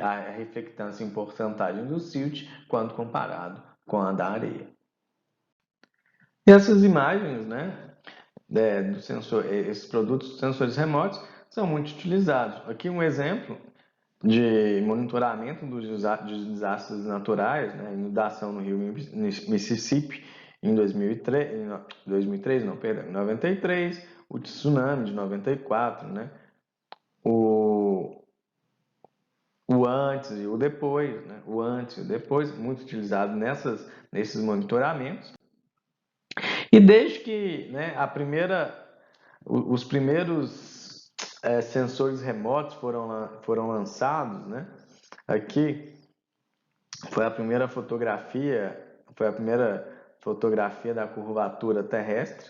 a reflectância em porcentagem do silt quando comparado com a da areia. E essas imagens, né, do sensor, esses produtos sensores remotos são muito utilizados. Aqui um exemplo de monitoramento dos desastres naturais, né, inundação no rio Mississippi em 2003, não, perdão, em 93, o tsunami de 94, né, o, o antes e o depois, né, o antes e o depois, muito utilizado nesses monitoramentos. E desde que, né, os primeiros sensores remotos foram lançados, né, aqui foi a primeira fotografia da curvatura terrestre,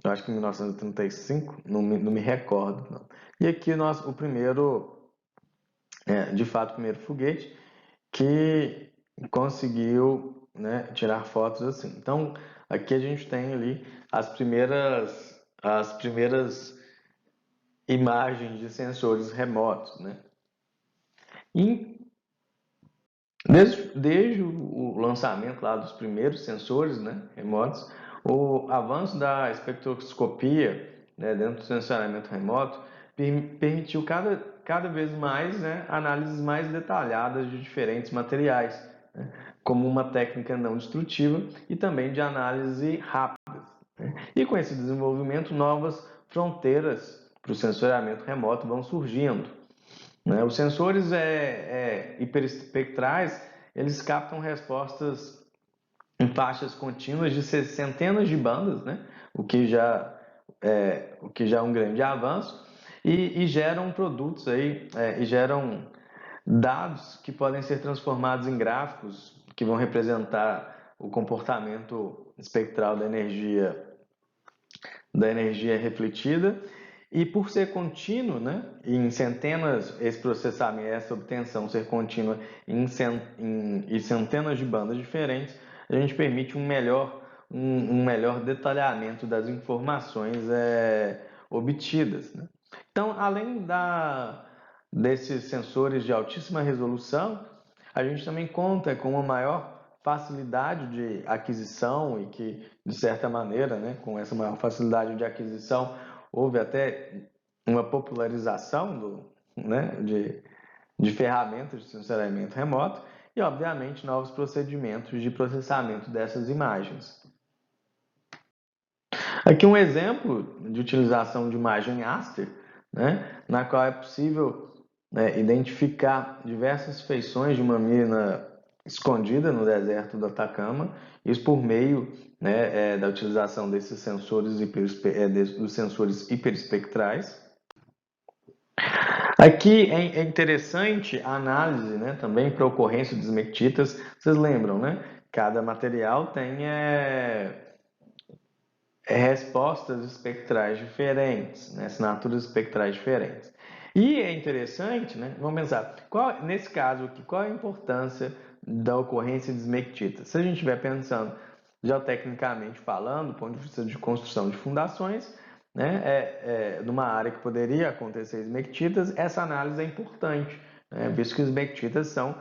eu acho que em 1935, não me recordo. Não. E aqui o primeiro, de fato, o primeiro foguete que conseguiu, né, tirar fotos assim. Então, aqui a gente tem ali as primeiras imagens de sensores remotos, né? E desde o lançamento lá dos primeiros sensores, né, remotos, o avanço da espectroscopia, né, dentro do sensoriamento remoto permitiu cada vez mais, né, análises mais detalhadas de diferentes materiais, né, como uma técnica não destrutiva e também de análise rápida. Né? E com esse desenvolvimento, novas fronteiras para o sensoriamento remoto vão surgindo. Né? Os sensores hiperespectrais, eles captam respostas em faixas contínuas de centenas de bandas, né? o que já é um grande avanço, e geram produtos aí, e geram dados que podem ser transformados em gráficos que vão representar o comportamento espectral da energia refletida. E por ser contínuo, né, em centenas, esse processamento, essa obtenção ser contínua em centenas de bandas diferentes, a gente permite um melhor detalhamento das informações obtidas. Né? Então, além desses sensores de altíssima resolução, a gente também conta com uma maior facilidade de aquisição e que, de certa maneira, né, com essa maior facilidade de aquisição, houve até uma popularização de ferramentas de sensoriamento remoto e, obviamente, novos procedimentos de processamento dessas imagens. Aqui um exemplo de utilização de imagem Aster, né, na qual é possível, né, identificar diversas feições de uma mina escondida no deserto do Atacama, isso por meio, né, da utilização desses sensores dos sensores hiperespectrais. Aqui é interessante a análise, né, também para ocorrência de esmectitas. Vocês lembram, né? Cada material tem respostas espectrais diferentes, né, assinaturas espectrais diferentes. E é interessante, né? Vamos pensar, nesse caso aqui, qual a importância da ocorrência de esmectitas? Se a gente estiver pensando geotecnicamente falando, do ponto de vista de construção de fundações, né, numa área que poderia acontecer esmectitas, essa análise é importante, né, visto que esmectitas são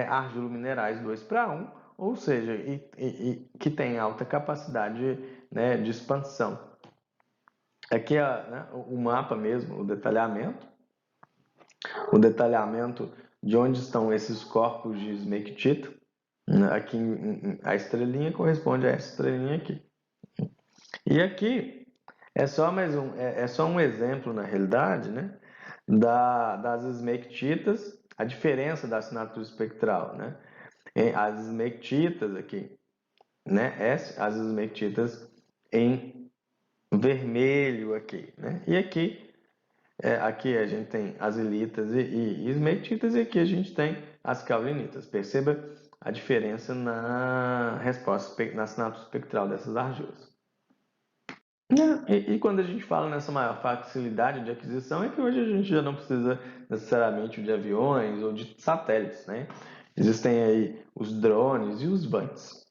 argilominerais 2:1, ou seja, que tem alta capacidade, né, de expansão. Aqui é, né, o mapa mesmo, o detalhamento de onde estão esses corpos de esmectita. Aqui a estrelinha corresponde a essa estrelinha aqui. E aqui É só um exemplo, na realidade, né, das esmectitas, a diferença da assinatura espectral, né? As esmectitas aqui, né? As esmectitas em vermelho aqui, né? E aqui a gente tem as ilitas e esmectitas, e aqui a gente tem as caulinitas. Perceba a diferença na resposta, na assinatura espectral dessas argilas. E quando a gente fala nessa maior facilidade de aquisição, é que hoje a gente já não precisa necessariamente de aviões ou de satélites, né? Existem aí os drones e os vans.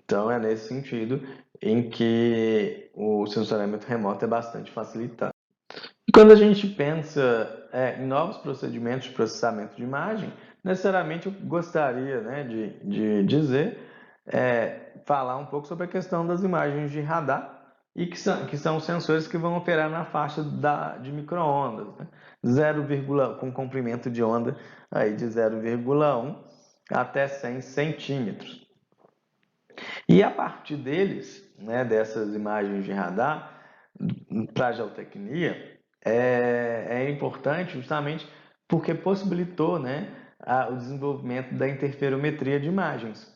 Então é nesse sentido em que o sensoriamento remoto é bastante facilitado. E quando a gente pensa em novos procedimentos de processamento de imagem, necessariamente eu gostaria, né, de dizer, falar um pouco sobre a questão das imagens de radar, e que são sensores que vão operar na faixa de micro-ondas, né? Com comprimento de onda aí de 0,1 até 100 centímetros. E a partir deles, né, dessas imagens de radar, para a geotecnia, é importante justamente porque possibilitou, né, o desenvolvimento da interferometria de imagens.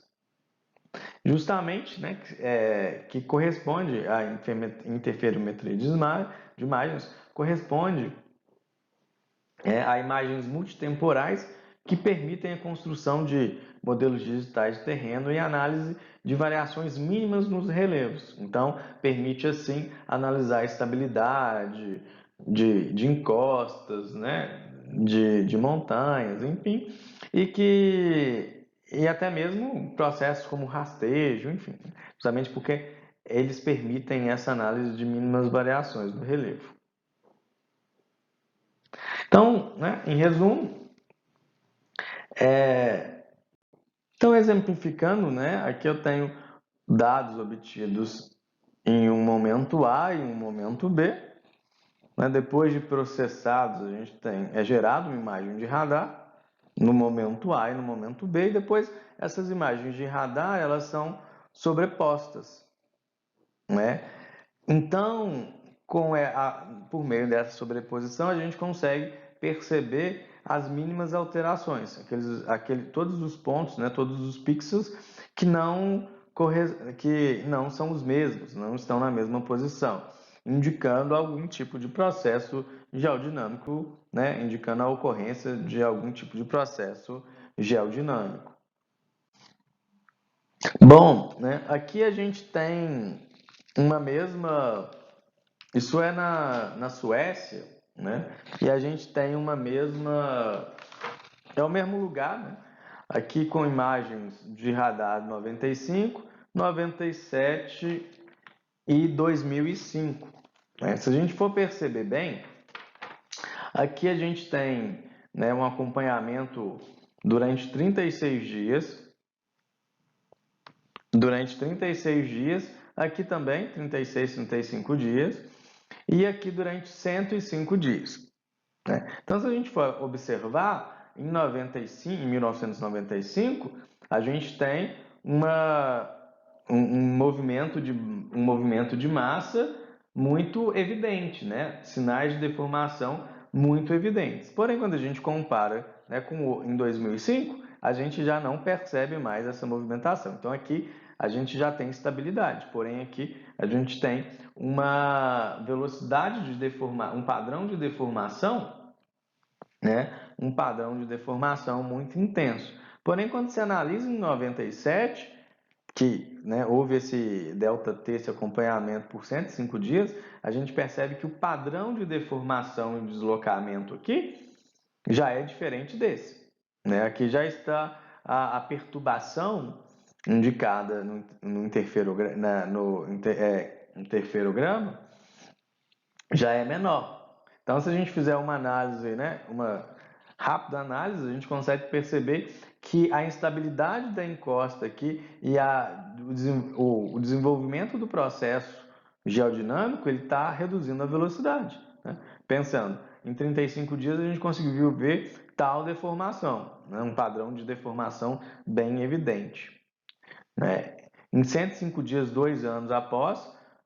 Justamente, né, que corresponde à interferometria de imagens, corresponde a imagens multitemporais que permitem a construção de modelos digitais de terreno e análise de variações mínimas nos relevos. Então, permite assim analisar a estabilidade de encostas, né, de montanhas, enfim, e até mesmo processos como rastejo, enfim, justamente porque eles permitem essa análise de mínimas variações no relevo. Então, né, em resumo, então exemplificando, né, aqui eu tenho dados obtidos em um momento A e um momento B. Né, depois de processados, a gente é gerado uma imagem de radar no momento A e no momento B, e depois essas imagens de radar elas são sobrepostas, né? Então, por meio dessa sobreposição, a gente consegue perceber as mínimas alterações, todos os pontos, né, todos os pixels que não são os mesmos, não estão na mesma posição, indicando algum tipo de processo geodinâmico, né, indicando a ocorrência de algum tipo de processo geodinâmico. Bom, né, aqui a gente tem uma mesma. Isso é na Suécia, né? E a gente tem uma mesma. É o mesmo lugar, né? Aqui com imagens de radar 95, 97 e 2005. Né? Se a gente for perceber bem, aqui a gente tem, né, um acompanhamento durante 36 dias. Durante 36 dias, aqui também 36, 35 dias, e aqui durante 105 dias. Né? Então, se a gente for observar, em 1995, a gente tem um movimento de massa muito evidente, né? Sinais de deformação muito evidentes. Porém, quando a gente compara, né, em 2005, a gente já não percebe mais essa movimentação. Então, aqui a gente já tem estabilidade, porém aqui a gente tem uma velocidade de deformação, um padrão de deformação, né? Um padrão de deformação muito intenso. Porém, quando se analisa em 97, que, né, houve esse ΔT, esse acompanhamento por 105 dias, a gente percebe que o padrão de deformação e deslocamento aqui já é diferente desse. Né? Aqui já está a perturbação indicada no interferograma já é menor. Então, se a gente fizer uma análise, né, uma rápida análise, a gente consegue perceber que a instabilidade da encosta aqui e o desenvolvimento do processo geodinâmico ele está reduzindo a velocidade. Né? Pensando, em 35 dias a gente conseguiu ver tal deformação, né? Um padrão de deformação bem evidente. Né? Em 105 dias, 2 anos após,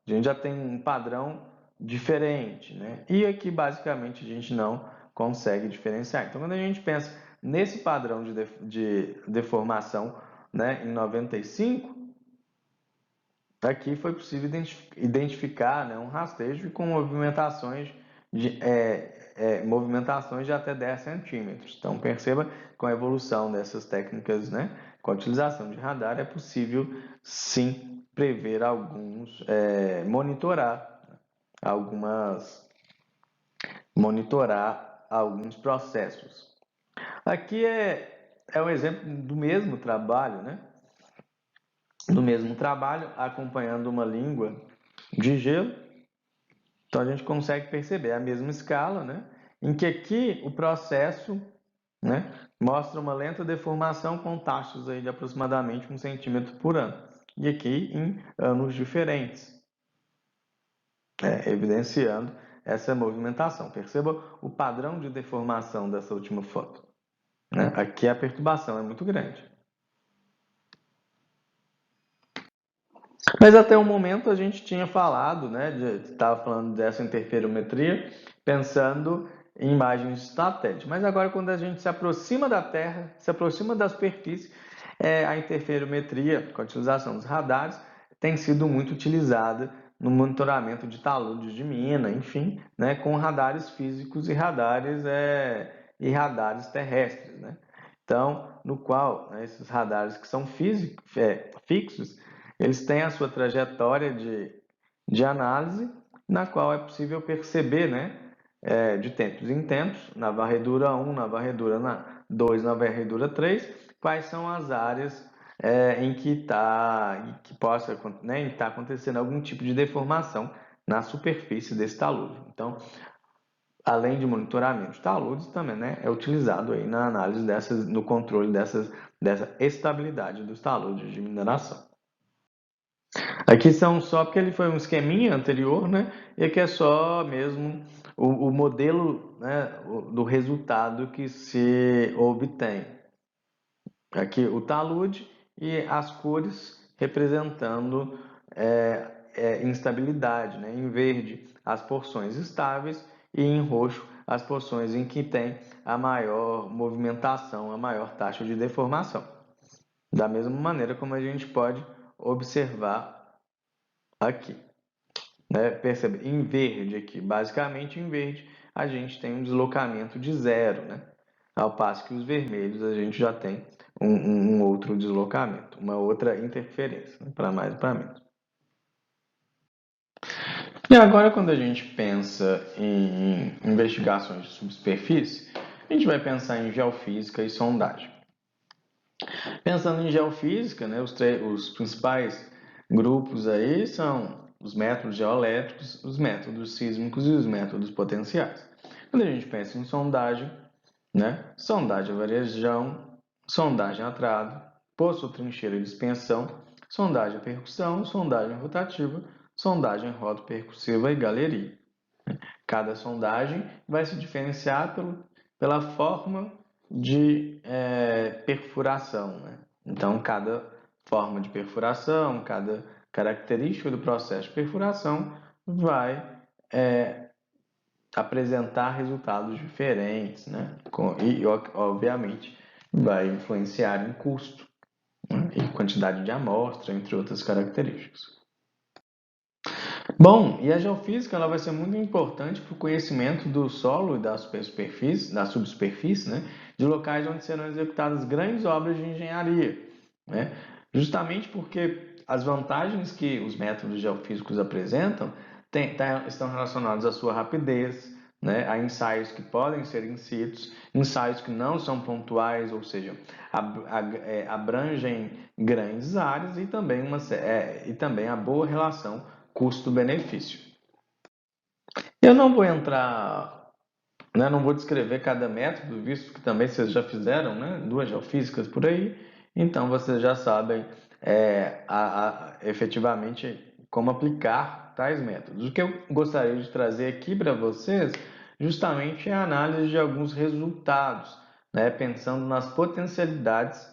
a gente já tem um padrão diferente, né? E aqui, basicamente, a gente não consegue diferenciar. Então, quando a gente pensa nesse padrão de deformação, né, em 95, aqui foi possível identificar, né, um rastejo com movimentações de até 10 centímetros. Então, perceba que com a evolução dessas técnicas, né, com a utilização de radar, é possível, sim, prever monitorar alguns processos. Aqui é um exemplo do mesmo trabalho, né? Do mesmo trabalho, acompanhando uma língua de gelo. Então a gente consegue perceber a mesma escala, né? Em que aqui o processo, né, mostra uma lenta deformação com taxas aí de aproximadamente 1 centímetro por ano. E aqui em anos diferentes, evidenciando essa movimentação. Perceba o padrão de deformação dessa última foto, né? Aqui a perturbação é muito grande. Mas até o momento a gente tinha falado, né, estava falando dessa interferometria, pensando em imagens de satélite. Mas agora, quando a gente se aproxima da Terra, se aproxima da superfície, a interferometria, com a utilização dos radares, tem sido muito utilizada no monitoramento de taludes de mina, enfim, né, com radares físicos e radares terrestres, né? Então, no qual, né, esses radares que são fixos, eles têm a sua trajetória de análise, na qual é possível perceber, né, de tempos em tempos, na varredura 1, na varredura 2, na varredura 3, quais são as áreas em que possa, né, estar acontecendo algum tipo de deformação na superfície desse talude. Então, além de monitoramento de taludes, também, né, é utilizado aí na análise no controle dessa estabilidade dos taludes de mineração. Aqui são só porque ele foi um esqueminha anterior, né? E aqui é só mesmo o modelo, né, do resultado que se obtém. Aqui o talude e as cores representando instabilidade, né? Em verde as porções estáveis e em roxo as porções em que tem a maior movimentação, a maior taxa de deformação. Da mesma maneira como a gente pode observar aqui, né? Percebe? Em verde aqui, basicamente em verde, a gente tem um deslocamento de zero, né? Ao passo que os vermelhos a gente já tem um outro deslocamento, uma outra interferência, né? Para mais e para menos. E agora, quando a gente pensa em investigações de subsuperfície, a gente vai pensar em geofísica e sondagem. Pensando em geofísica, né, os principais grupos aí são os métodos geoelétricos, os métodos sísmicos e os métodos potenciais. Quando a gente pensa em sondagem, né, sondagem a varejão, sondagem a trave, poço ou trincheira de expansão, sondagem a percussão, sondagem rotativa, sondagem roto-percussiva e galeria. Cada sondagem vai se diferenciar pela forma de perfuração, né? Então, cada forma de perfuração, cada característica do processo de perfuração vai apresentar resultados diferentes, né? E, obviamente, vai influenciar em custo, né? E quantidade de amostra, entre outras características. Bom, e a geofísica ela vai ser muito importante para o conhecimento do solo e da subsuperfície, né, de locais onde serão executadas grandes obras de engenharia, né, justamente porque as vantagens que os métodos geofísicos apresentam estão relacionados à sua rapidez, né, a ensaios que podem ser in situ, ensaios que não são pontuais, ou seja, abrangem grandes áreas e também a boa relação custo-benefício. Eu não vou entrar, né, não vou descrever cada método, visto que também vocês já fizeram, né, 2 geofísicas por aí, então vocês já sabem efetivamente como aplicar tais métodos. O que eu gostaria de trazer aqui para vocês justamente é a análise de alguns resultados, né, pensando nas potencialidades,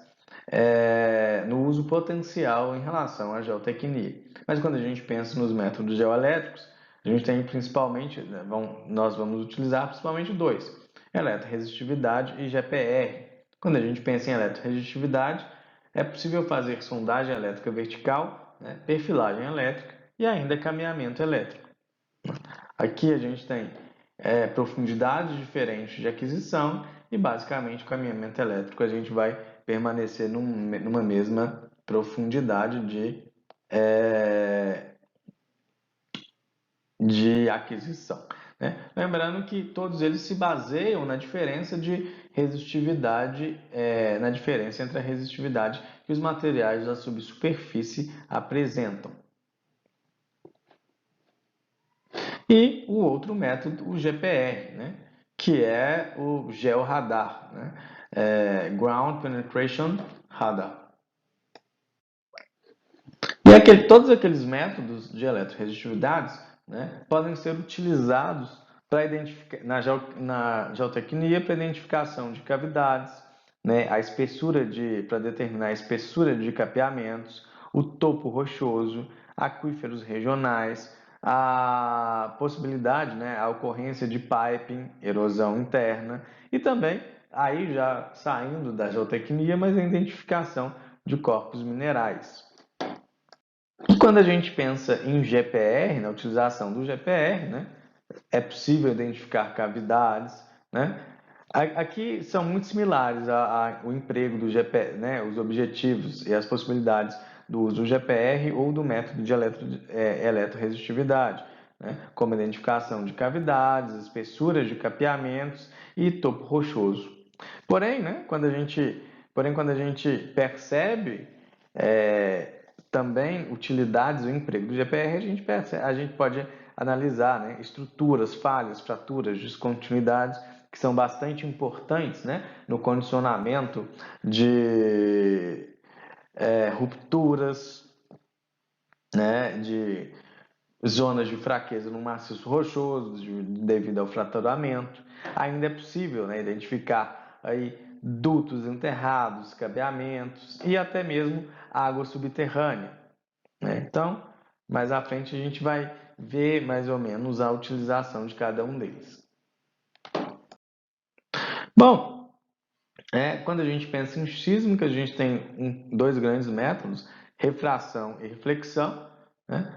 no uso potencial em relação à geotecnia. Mas quando a gente pensa nos métodos geoelétricos, a gente tem principalmente, né, nós vamos utilizar principalmente dois: eletroresistividade e GPR. Quando a gente pensa em eletroresistividade, é possível fazer sondagem elétrica vertical, né, perfilagem elétrica e ainda caminhamento elétrico. Aqui a gente tem profundidades diferentes de aquisição e basicamente o caminhamento elétrico a gente vai permanecer numa mesma profundidade de aquisição, né? Lembrando que todos eles se baseiam na diferença de resistividade, na diferença entre a resistividade que os materiais da subsuperfície apresentam. E o outro método, o GPR, né? Que é o georradar, né? Ground Penetration Radar. E todos aqueles métodos de eletroresistividades, né, podem ser utilizados para identificar na geotecnia para identificação de cavidades, né, para determinar a espessura de capeamentos, o topo rochoso, aquíferos regionais, a possibilidade, né, a ocorrência de piping, erosão interna e também aí já saindo da geotecnia, mas a identificação de corpos minerais. E quando a gente pensa em GPR, na utilização do GPR, né, é possível identificar cavidades, né? Aqui são muito similares ao emprego do GPR, né, os objetivos e as possibilidades do uso do GPR ou do método de eletroresistividade, né, como identificação de cavidades, espessuras de capeamentos e topo rochoso. Porém, né, quando a gente percebe também utilidades do emprego do GPR, a gente pode analisar, né, estruturas, falhas, fraturas, descontinuidades, que são bastante importantes, né, no condicionamento de rupturas, né, de zonas de fraqueza no maciço rochoso devido ao fraturamento. Ainda é possível, né, identificar aí dutos enterrados, cabeamentos e até mesmo água subterrânea, né? Então, mais à frente a gente vai ver mais ou menos a utilização de cada um deles. Bom, quando a gente pensa em sísmica, a gente tem dois grandes métodos: refração e reflexão, né?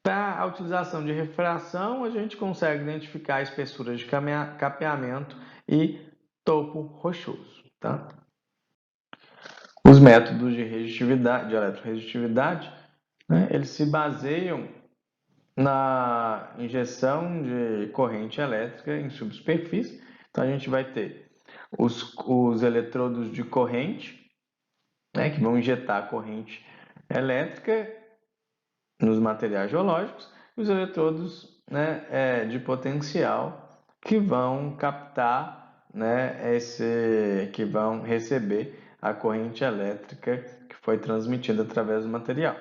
Para a utilização de refração, a gente consegue identificar espessuras de capeamento e topo rochoso, tá? Os métodos de resistividade, de eletroresistividade, né, eles se baseiam na injeção de corrente elétrica em subsuperfície. Então, a gente vai ter os eletrodos de corrente, né, que vão injetar corrente elétrica nos materiais geológicos, e os eletrodos, né, de potencial que vão captar, né, que vão receber a corrente elétrica que foi transmitida através do material,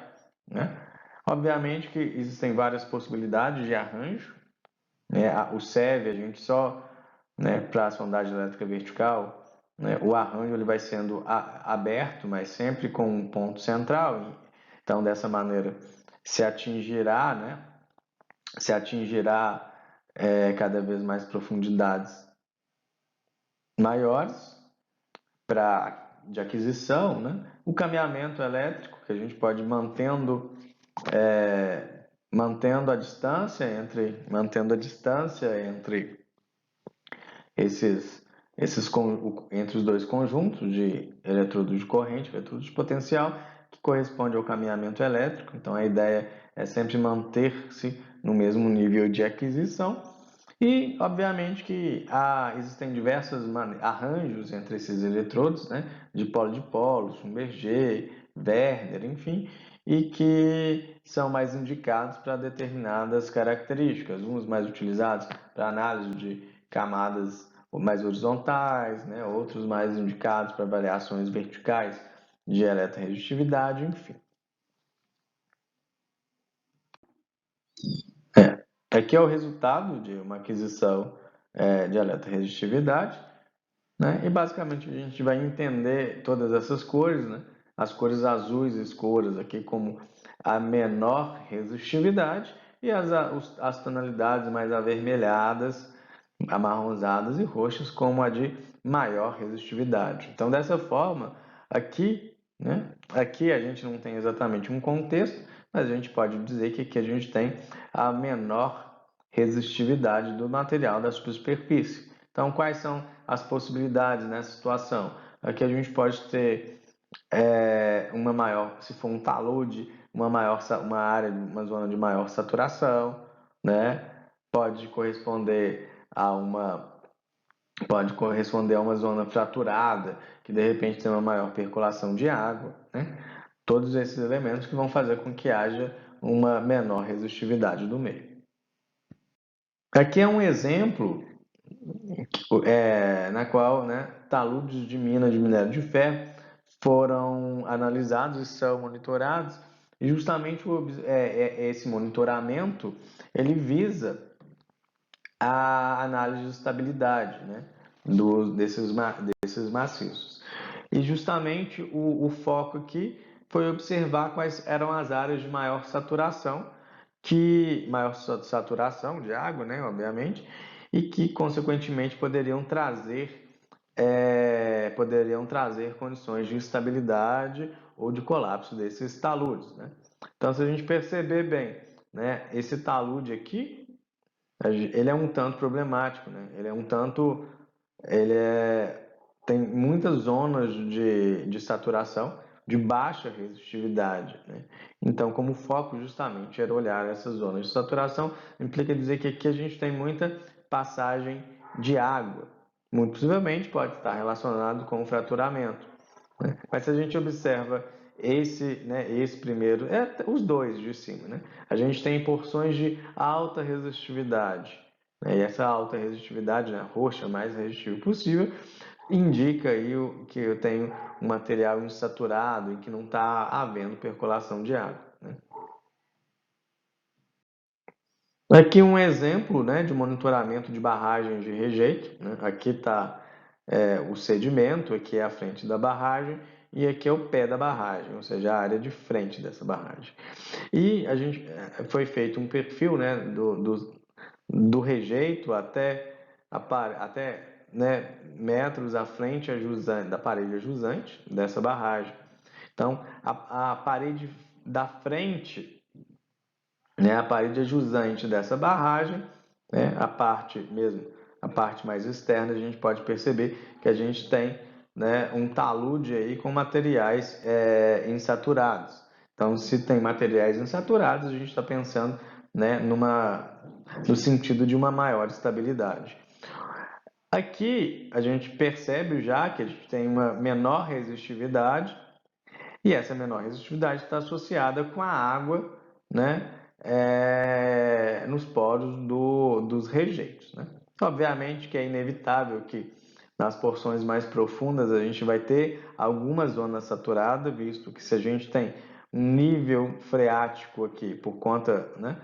né? Obviamente que existem várias possibilidades de arranjo, né? O SEV, a gente só, né, para a sondagem elétrica vertical, né, o arranjo ele vai sendo aberto, mas sempre com um ponto central. Então, dessa maneira, se atingirá, né, cada vez mais profundidades maiores de aquisição, né? O caminhamento elétrico, que a gente pode ir mantendo a distância entre esses entre os dois conjuntos de eletrodos de corrente, eletrodos de potencial, que corresponde ao caminhamento elétrico. Então a ideia é sempre manter-se no mesmo nível de aquisição. E, obviamente, que existem diversos arranjos entre esses eletrodos, né, de polo, Schlumberger, Werner, enfim, e que são mais indicados para determinadas características, uns mais utilizados para análise de camadas mais horizontais, né, outros mais indicados para variações verticais de eletroresistividade, enfim. Aqui é o resultado de uma aquisição de eletroresistividade, né? E basicamente a gente vai entender todas essas cores, né? As cores azuis escuras aqui como a menor resistividade e as tonalidades mais avermelhadas, amarronzadas e roxas como a de maior resistividade. Então, dessa forma, aqui, né, aqui a gente não tem exatamente um contexto, mas a gente pode dizer que aqui a gente tem a menor resistividade do material da superfície. Então, quais são as possibilidades nessa situação? Aqui a gente pode ter uma maior, se for um talude, uma área, uma zona de maior saturação, né? Pode corresponder a uma zona fraturada, que de repente tem uma maior percolação de água, né? Todos esses elementos que vão fazer com que haja uma menor resistividade do meio. Aqui é um exemplo na qual, né, taludes de minas de minério de ferro foram analisados e são monitorados, e justamente esse monitoramento ele visa a análise de estabilidade, né, desses maciços. E justamente o foco aqui foi observar quais eram as áreas de maior saturação, de água, né, obviamente, e que consequentemente poderiam trazer condições de instabilidade ou de colapso desses taludes, né? Então, se a gente perceber bem, né, esse talude aqui, ele é um tanto problemático, né? Ele tem muitas zonas de saturação de baixa resistividade, né? Então, como o foco justamente era olhar essas zonas de saturação, implica dizer que aqui a gente tem muita passagem de água. Muito possivelmente pode estar relacionado com o fraturamento, né? Mas se a gente observa esse primeiro, os dois de cima, né? A gente tem porções de alta resistividade, né? E essa alta resistividade, né, roxa, mais resistível possível, indica aí que eu tenho um material insaturado e que não está havendo percolação de água, né? Aqui um exemplo, né, de monitoramento de barragens de rejeito, né? Aqui está o sedimento, aqui é a frente da barragem e aqui é o pé da barragem, ou seja, a área de frente dessa barragem. E foi feito um perfil, né, do rejeito até, né, metros à frente da parede jusante dessa barragem. Então, a parede da frente, né, a parede jusante dessa barragem, né, a parte mais externa, a gente pode perceber que a gente tem, né, um talude aí com materiais insaturados. Então, se tem materiais insaturados, a gente está pensando, né, no sentido de uma maior estabilidade. Aqui a gente percebe já que a gente tem uma menor resistividade, e essa menor resistividade está associada com a água, né, nos poros dos rejeitos, né? Obviamente que é inevitável que nas porções mais profundas a gente vai ter alguma zona saturada, visto que se a gente tem um nível freático aqui por conta, né,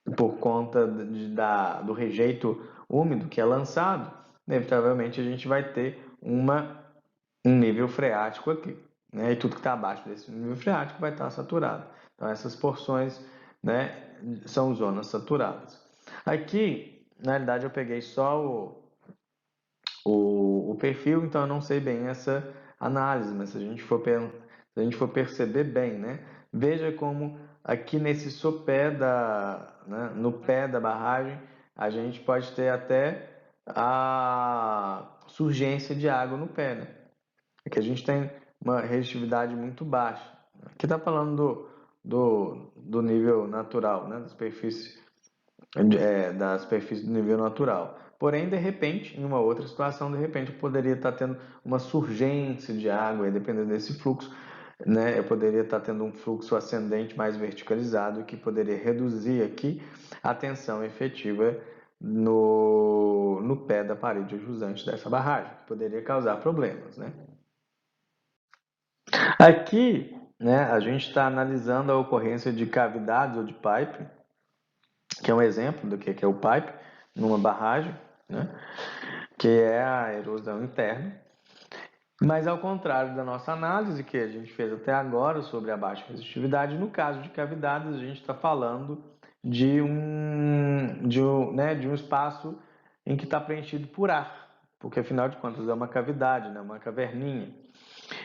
do rejeito úmido que é lançado, inevitavelmente a gente vai ter um nível freático aqui, né? E tudo que está abaixo desse nível freático vai estar saturado. Então, essas porções, né, são zonas saturadas. Aqui, na realidade, eu peguei só o perfil, então eu não sei bem essa análise, mas se a gente for perceber bem, né, veja como aqui nesse sopé no pé da barragem, a gente pode ter até a surgência de água no pé, né? Aqui a gente tem uma resistividade muito baixa. Aqui está falando do nível natural, né, da superfície do nível natural. Porém, de repente, em uma outra situação, de repente, eu poderia estar tendo uma surgência de água, e dependendo desse fluxo, né, eu poderia estar tendo um fluxo ascendente mais verticalizado, que poderia reduzir aqui a tensão efetiva no pé da parede jusante dessa barragem, que poderia causar problemas, né? Aqui, né, a gente está analisando a ocorrência de cavidades ou de pipe, que é um exemplo do que é o pipe numa barragem, né, que é a erosão interna. Mas ao contrário da nossa análise que a gente fez até agora sobre a baixa resistividade, no caso de cavidades a gente está falando de um espaço em que está preenchido por ar, porque afinal de contas é uma cavidade, né? Uma caverninha.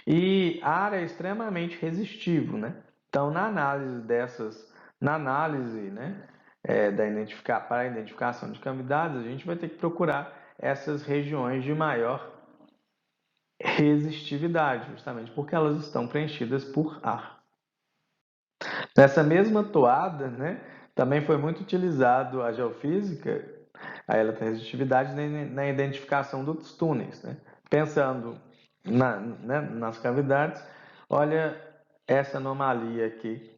E ar é extremamente resistivo, né? Então, na análise, né, para a identificação de cavidades, a gente vai ter que procurar essas regiões de maior resistividade, justamente porque elas estão preenchidas por ar. Nessa mesma toada, né, também foi muito utilizado a geofísica, a eletroresistividade, na identificação dos túneis, né? Pensando né, nas cavidades, olha essa anomalia aqui,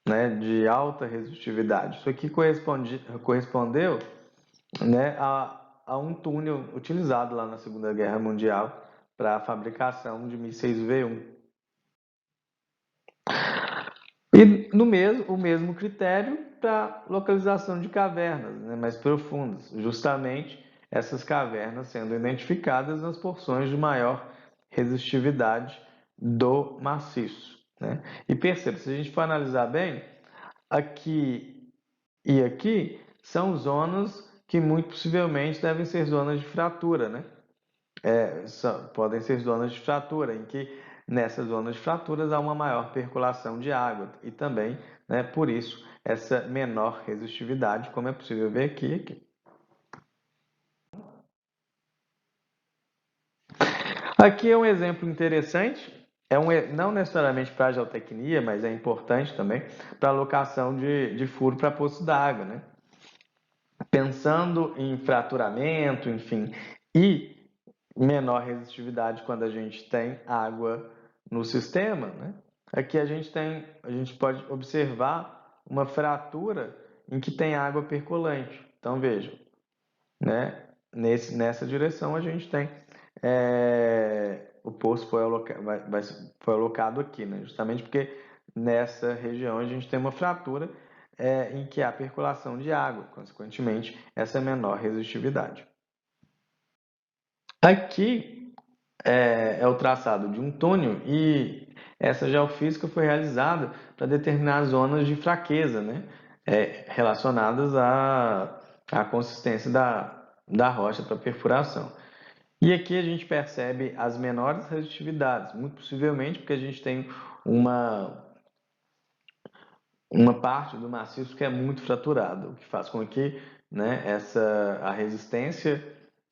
né, de alta resistividade. Isso aqui correspondeu, né, a um túnel utilizado lá na Segunda Guerra Mundial para a fabricação de mísseis V1. E o mesmo critério para localização de cavernas, né, mais profundas, justamente essas cavernas sendo identificadas nas porções de maior resistividade do maciço, né? E perceba, se a gente for analisar bem, aqui e aqui são zonas que muito possivelmente devem ser zonas de fratura, né? Podem ser zonas de fratura, em que nessas zonas de fraturas há uma maior percolação de água e também, né, por isso, essa menor resistividade, como é possível ver aqui. Aqui é um exemplo interessante, não necessariamente para a geotecnia, mas é importante também para a alocação de furo para poço d'água, né? Pensando em fraturamento, enfim, e menor resistividade quando a gente tem água no sistema, né? Aqui a gente pode observar uma fratura em que tem água percolante. Então vejam, né? Nessa direção a gente tem o poço foi alocado aqui, né? Justamente porque nessa região a gente tem uma fratura em que há percolação de água, consequentemente essa menor resistividade. Aqui é o traçado de um túnel e essa geofísica foi realizada para determinar zonas de fraqueza, né? Relacionadas à consistência da rocha para perfuração. E aqui a gente percebe as menores resistividades, muito possivelmente porque a gente tem uma parte do maciço que é muito fraturada, o que faz com que, né, a resistência,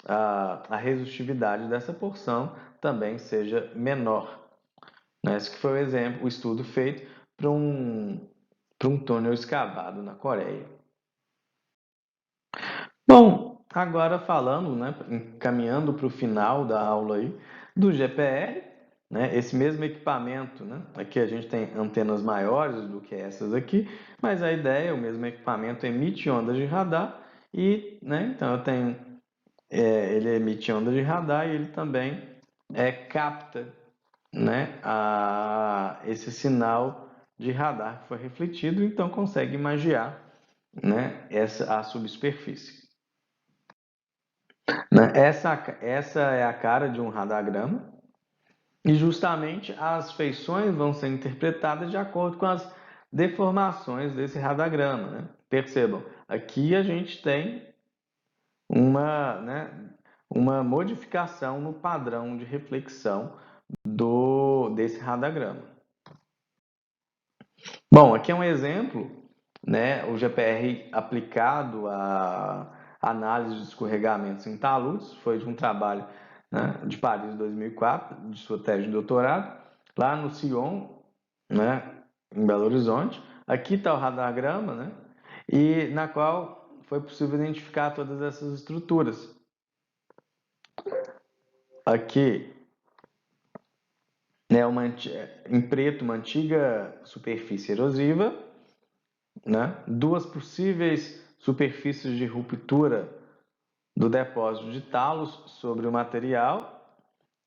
a resistividade dessa porção também seja menor. Né? Esse que foi o exemplo, o estudo feito para um túnel escavado na Coreia. Bom, agora falando, né, caminhando para o final da aula aí, do GPR, né, esse mesmo equipamento, né, aqui a gente tem antenas maiores do que essas aqui, mas a ideia, o mesmo equipamento emite ondas de radar e, né, então eu tenho, ele emite ondas de radar e ele também capta, né, esse sinal de radar que foi refletido, então consegue imagiar, né, a subsuperfície. Né? Essa é a cara de um radagrama e justamente as feições vão ser interpretadas de acordo com as deformações desse radagrama. Né? Percebam, aqui a gente tem né, uma modificação no padrão de reflexão desse radagrama. Bom, aqui é um exemplo, né, o GPR aplicado a análise de escorregamentos em taludes, foi de um trabalho, né, de Paris 2004, de sua tese de doutorado, lá no Sion, né, em Belo Horizonte. Aqui está o radagrama, né, e na qual foi possível identificar todas essas estruturas. Aqui, né, em preto, uma antiga superfície erosiva, né? Duas possíveis superfícies de ruptura do depósito de talos sobre o material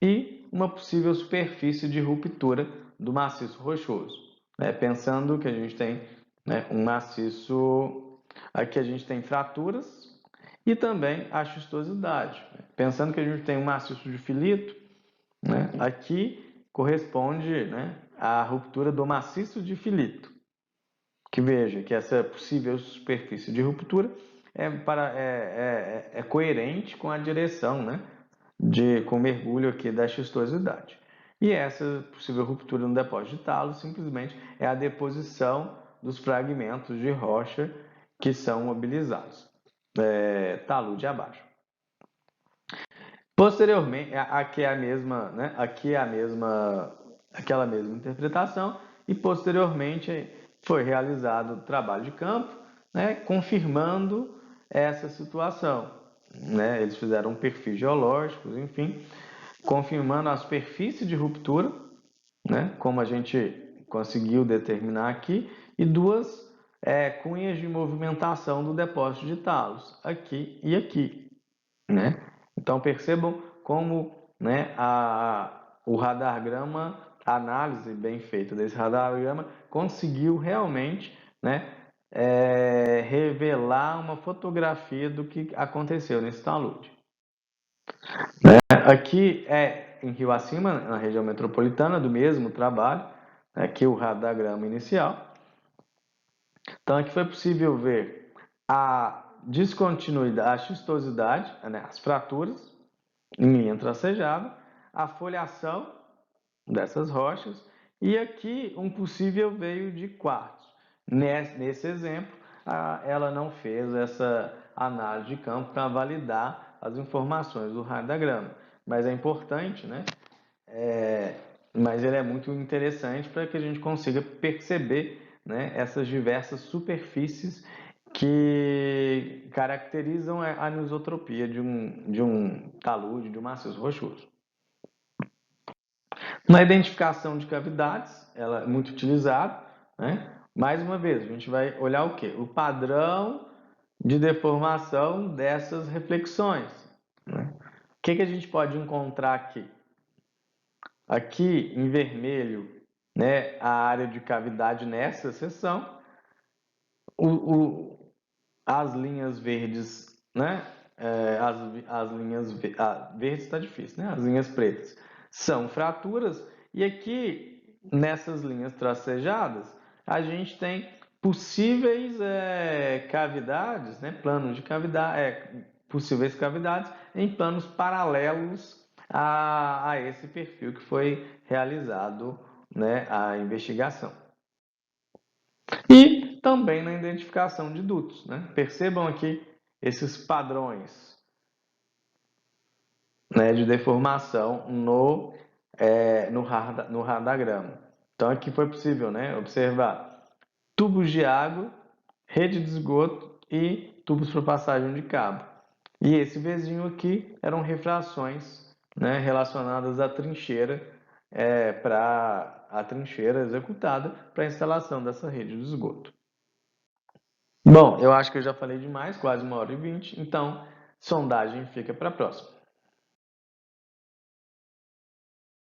e uma possível superfície de ruptura do maciço rochoso. Né? Pensando que a gente tem, né, um maciço, aqui a gente tem fraturas e também a xistosidade. Pensando que a gente tem um maciço de filito, né, aqui corresponde, né, à ruptura do maciço de filito, que veja que essa possível superfície de ruptura é coerente com a direção, né, com o mergulho aqui da xistosidade. E essa possível ruptura no depósito de talo simplesmente é a deposição dos fragmentos de rocha que são mobilizados, talude abaixo. Posteriormente, aqui é a mesma, né, aquela mesma interpretação, e posteriormente foi realizado o trabalho de campo, né, confirmando essa situação, né? Eles fizeram perfis geológicos, enfim, confirmando a superfície de ruptura, né, como a gente conseguiu determinar aqui, e duas cunhas de movimentação do depósito de talos, aqui e aqui, né? Então percebam como, né, o radargrama, a análise bem feita desse radargrama conseguiu realmente, né, revelar uma fotografia do que aconteceu nesse talude. Aqui é em Rio Acima, na região metropolitana, do mesmo trabalho, aqui o radargrama inicial. Então aqui foi possível ver a descontinuidade, a xistosidade, né, as fraturas em linha tracejada, a foliação dessas rochas e aqui um possível veio de quartzo. Nesse exemplo, ela não fez essa análise de campo para validar as informações do radagrama, mas é importante, né? Mas ele é muito interessante para que a gente consiga perceber, né, essas diversas superfícies que caracterizam a anisotropia de um talude, de um maciço rochoso. Na identificação de cavidades, ela é muito utilizada, né? Mais uma vez, a gente vai olhar o quê? O padrão de deformação dessas reflexões, né? O que a gente pode encontrar aqui? Aqui em vermelho, né, a área de cavidade nessa seção, as linhas verdes, né, as linhas verdes está difícil, né, as linhas pretas são fraturas, e aqui nessas linhas tracejadas a gente tem possíveis cavidades, né, planos de cavidade, possíveis cavidades em planos paralelos a esse perfil que foi realizado, né, a investigação. E também na identificação de dutos, né? Percebam aqui esses padrões, né, de deformação no radagrama. Então aqui foi possível, né, observar tubos de água, rede de esgoto e tubos para passagem de cabo. E esse vizinho aqui eram refrações, né, relacionadas à trincheira, para a trincheira executada para a instalação dessa rede de esgoto. Bom, eu acho que eu já falei demais, quase 1h20, então sondagem fica para a próxima.